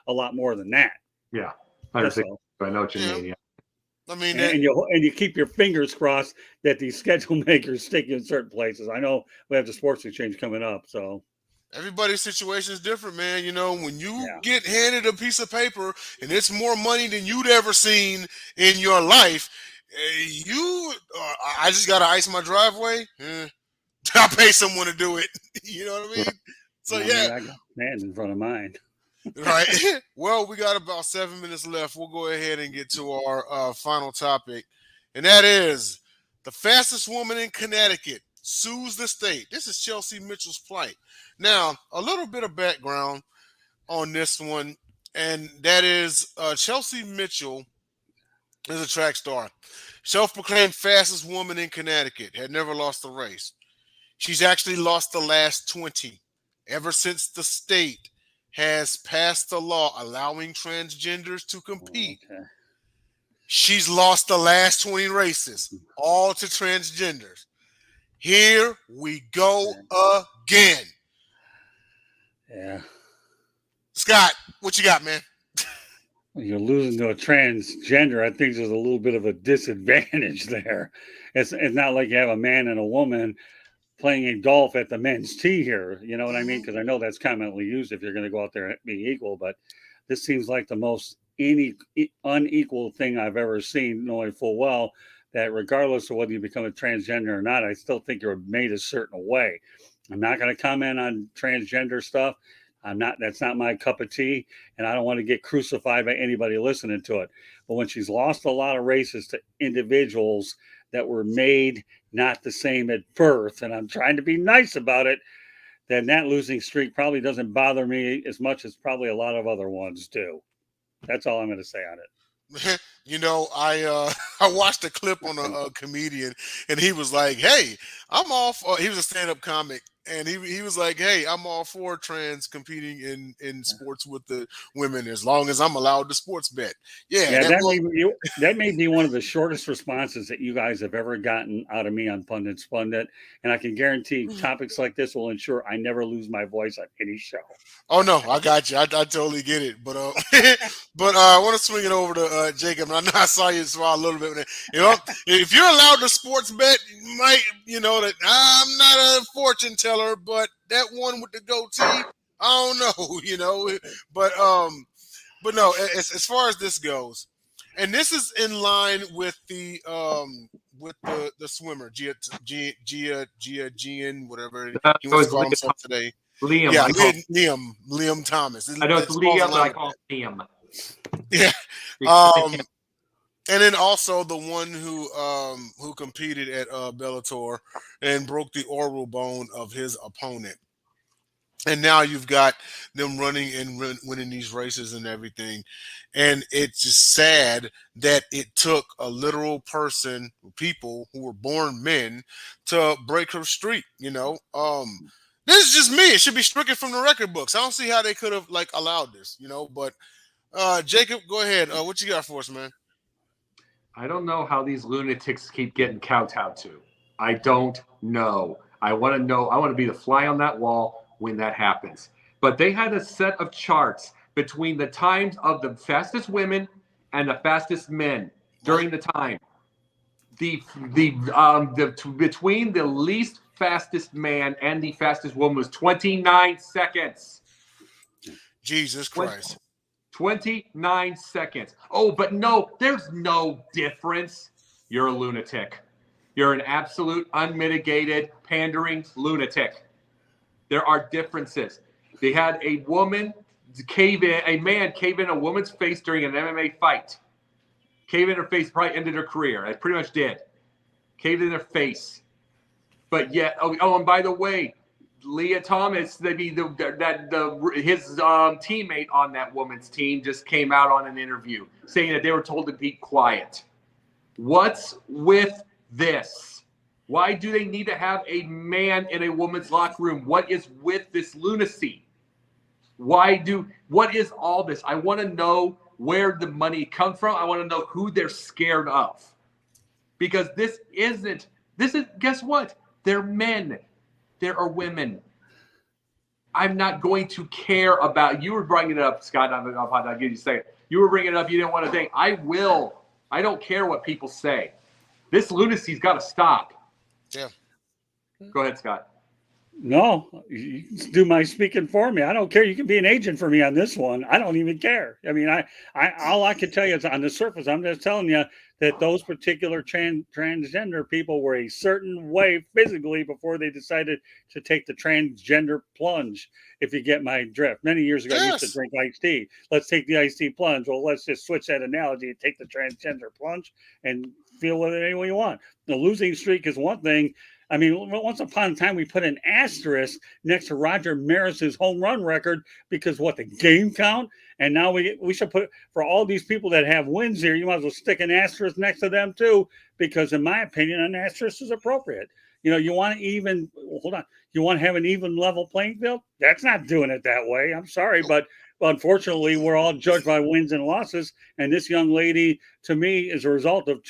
S1: a lot more than that.
S3: Yeah. I know what you mean. Yeah.
S2: I mean,
S1: and you keep your fingers crossed that these schedule makers stick you in certain places. I know we have the sports exchange coming up, so
S2: everybody's situation is different, man. When you get handed a piece of paper and it's more money than you'd ever seen in your life, I just got to ice my driveway. I'll pay someone to do it. You know what I mean? So
S1: I got man in front of mine.
S2: Right. Well, we got about 7 minutes left. We'll go ahead and get to our final topic, and that is the fastest woman in Connecticut sues the state. This is Chelsea Mitchell's plight. Now, a little bit of background on this one, and that is Chelsea Mitchell is a track star. Self-proclaimed fastest woman in Connecticut, had never lost a race. She's actually lost the last 20 ever since the state has passed a law allowing transgenders to compete. Okay. She's lost the last 20 races, all to transgenders. Here we go again.
S1: Yeah.
S2: Scott, what you got, man?
S1: You're losing to a transgender. I think there's a little bit of a disadvantage there. It's not like you have a man and a woman playing a golf at the men's tee here. You know what I mean? Because I know that's commonly used if you're going to go out there and be equal. But this seems like the most unequal thing I've ever seen, knowing full well that regardless of whether you become a transgender or not, I still think you're made a certain way. I'm not going to comment on transgender stuff. That's not my cup of tea, and I don't want to get crucified by anybody listening to it. But when she's lost a lot of races to individuals that were made not the same at birth, and I'm trying to be nice about it, then that losing streak probably doesn't bother me as much as probably a lot of other ones do. That's all I'm going to say on it.
S2: You know, I watched a clip on a comedian, and he was like, "Hey, I'm all for." He was a stand-up comic, and he was like, "Hey, I'm all for trans competing in sports with the women as long as I'm allowed to sports bet." Yeah,
S1: Yeah,
S2: that
S1: that may be one of the shortest responses that you guys have ever gotten out of me on Pundit Pundit, and I can guarantee topics like this will ensure I never lose my voice on any show.
S2: Oh no, I got you. I totally get it. But but I want to swing it over to Jacob. And I know I saw you smile a little bit. You know, if you're allowed to sports bet, you might that I'm not a fortune teller, but that one with the goatee, I don't know. But no. As far as this goes, and this is in line with the swimmer Gian, whatever
S3: That
S2: he wants to
S3: was
S2: call himself today.
S3: Liam.
S2: Yeah,
S3: I call,
S2: Liam Thomas.
S3: I know it's
S2: It falls in
S3: Liam, but
S2: line
S3: I
S2: with
S3: call him Liam.
S2: that. Yeah. And then also the one who competed at Bellator and broke the oral bone of his opponent. And now you've got them running and winning these races and everything. And it's just sad that it took a literal person, people who were born men, to break her streak, This is just me. It should be stricken from the record books. I don't see how they could have allowed this, But Jacob, go ahead. What you got for us, man?
S3: I don't know how these lunatics keep getting kowtowed to. I don't know. I want to know. I want to be the fly on that wall when that happens. But they had a set of charts between the times of the fastest women and the fastest men during the time. Between the least fastest man and the fastest woman was 29 seconds.
S2: Jesus Christ.
S3: 29 seconds. Oh, but no, there's no difference. You're a lunatic. You're an absolute unmitigated pandering lunatic. There are differences. They had a man cave in a woman's face during an MMA fight. Cave in her face, probably ended her career. I pretty much did. Caved in her face. But yet, and by the way, Leah Thomas, his teammate on that woman's team just came out on an interview saying that they were told to be quiet. What's with this? Why do they need to have a man in a woman's locker room? What is with this lunacy? What is all this? I want to know where the money comes from. I want to know who they're scared of. Because guess what? They're men. There are women. I'm not going to care about. You were bringing it up, Scott. I'll give you a second. You were bringing it up. You didn't want to think. I will. I don't care what people say. This lunacy's got to stop.
S2: Yeah.
S3: Go ahead, Scott.
S1: No, you do my speaking for me. I don't care. You can be an agent for me on this one. I don't even care. I mean, all I can tell you is on the surface, I'm just telling you that those particular transgender people were a certain way physically before they decided to take the transgender plunge, if you get my drift. Many years ago, I used to drink iced tea. Let's take the iced tea plunge. Well, let's just switch that analogy and take the transgender plunge and feel with it any way you want. The losing streak is one thing. I mean, once upon a time, we put an asterisk next to Roger Maris's home run record because the game count? And now we should put, for all these people that have wins here, you might as well stick an asterisk next to them too, because in my opinion, an asterisk is appropriate. You want to have an even level playing field? That's not doing it that way. I'm sorry, but unfortunately, we're all judged by wins and losses. And this young lady, to me, is a result of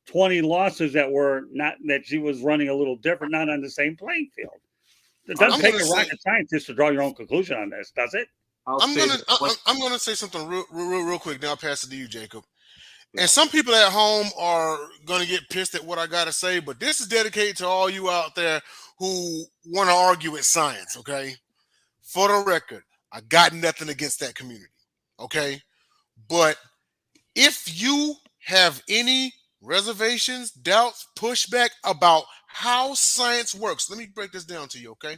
S1: 20 losses that she was running a little different, not on the same playing field. It doesn't take a rocket scientist to draw your own conclusion on this, does it?
S2: I'm gonna say something real quick. Now I'll pass it to you, Jacob. Yeah. And some people at home are gonna get pissed at what I gotta say, but this is dedicated to all you out there who want to argue with science. Okay, for the record, I got nothing against that community. Okay, but if you have any reservations, doubts, pushback about how science works, let me break this down to you, okay?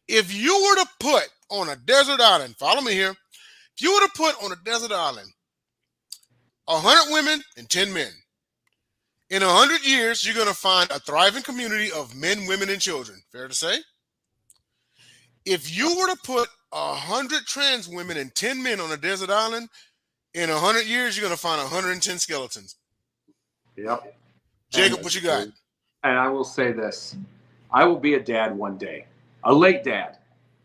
S2: If you were to put on a desert island, follow me here, if you were to put on a desert island 100 women and 10 men, in 100 years, you're going to find a thriving community of men, women, and children. Fair to say? If you were to put 100 trans women and 10 men on a desert island, In 100 years, you're going to find 110 skeletons.
S3: Yep.
S2: Jacob, what you got?
S3: And I will say this. I will be a dad one day. A late dad.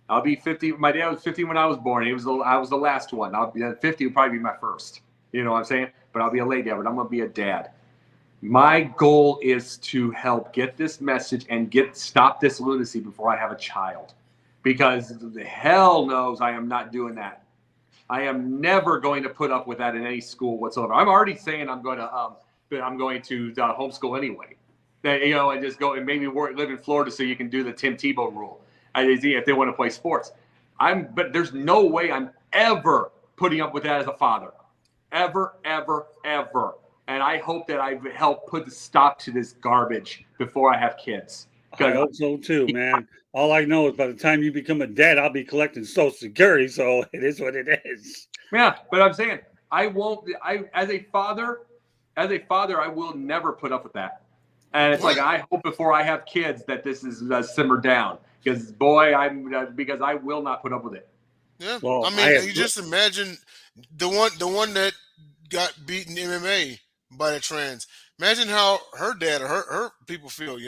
S3: I'll be 50. My dad was 50 when I was born. I was the last one. I'll be 50 will probably be my first. You know what I'm saying? But I'll be a late dad, but I'm going to be a dad. My goal is to help get this message and stop this lunacy before I have a child. Because the hell knows I am not doing that. I am never going to put up with that in any school whatsoever. I'm already saying I'm going to homeschool anyway. And just go and maybe live in Florida so you can do the Tim Tebow rule. If they want to play sports. But there's no way I'm ever putting up with that as a father. Ever, ever, ever. And I hope that I've helped put the stop to this garbage before I have kids.
S1: I hope so too, man. All I know is by the time you become a dad, I'll be collecting Social Security, so it is what it is.
S3: Yeah, but I'm saying as a father, I will never put up with that. And it's like I hope before I have kids that this is simmered down because because I will not put up with it.
S2: Yeah, well, I mean, you just imagine the one that got beaten MMA by the trans. Imagine how her dad or her people feel,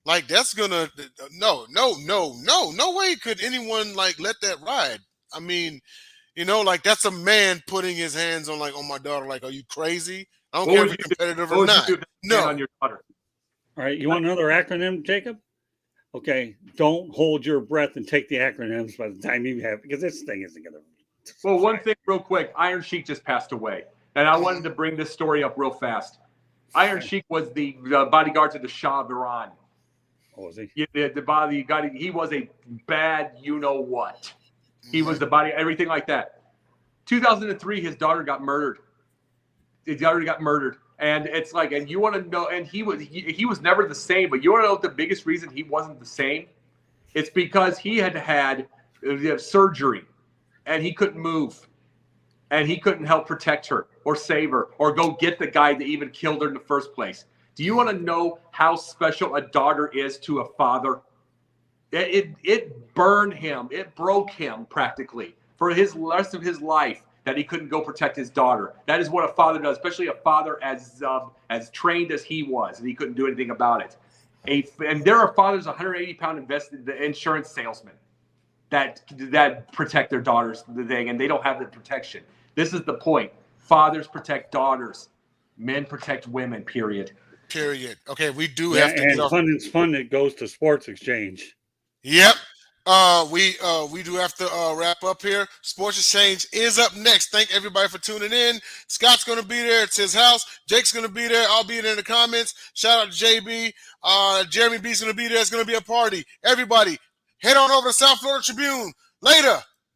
S2: like that's gonna no way could anyone like let that ride. I mean, like that's a man putting his hands on my daughter. Like, are you crazy? I don't care if you're competitive or not. No,
S3: on your daughter.
S1: All right, you want another acronym, Jacob? Okay, don't hold your breath and take the acronyms by the time you have, because this thing isn't gonna.
S3: Well, one thing real quick, Iron Sheik just passed away. And I wanted to bring this story up real fast. Iron Sheik was the bodyguard to the Shah of Iran.
S1: Oh, was he?
S3: The bodyguard. He was a bad you-know-what. He was the body, everything like that. 2003, his daughter got murdered. And it's like, and you want to know, and he was never the same, but you want to know what the biggest reason he wasn't the same? It's because he had surgery, and he couldn't move. And he couldn't help protect her or save her or go get the guy that even killed her in the first place. Do you want to know how special a daughter is to a father? It burned him. It broke him practically for his rest of his life that he couldn't go protect his daughter. That is what a father does, especially a father as trained as he was, and he couldn't do anything about it. And there are fathers, 180-pound invested insurance salesmen that protect their daughters, and they don't have the protection. This is the point. Fathers protect daughters. Men protect women, period.
S2: Okay, we do have to.
S1: And Pundit's Pundit goes to Sports Exchange.
S2: Yep. We do have to wrap up here. Sports Exchange is up next. Thank everybody for tuning in. Scott's going to be there. It's his house. Jake's going to be there. I'll be there in the comments. Shout out to JB. Jeremy B's going to be there. It's going to be a party. Everybody, head on over to South Florida Tribune. Later.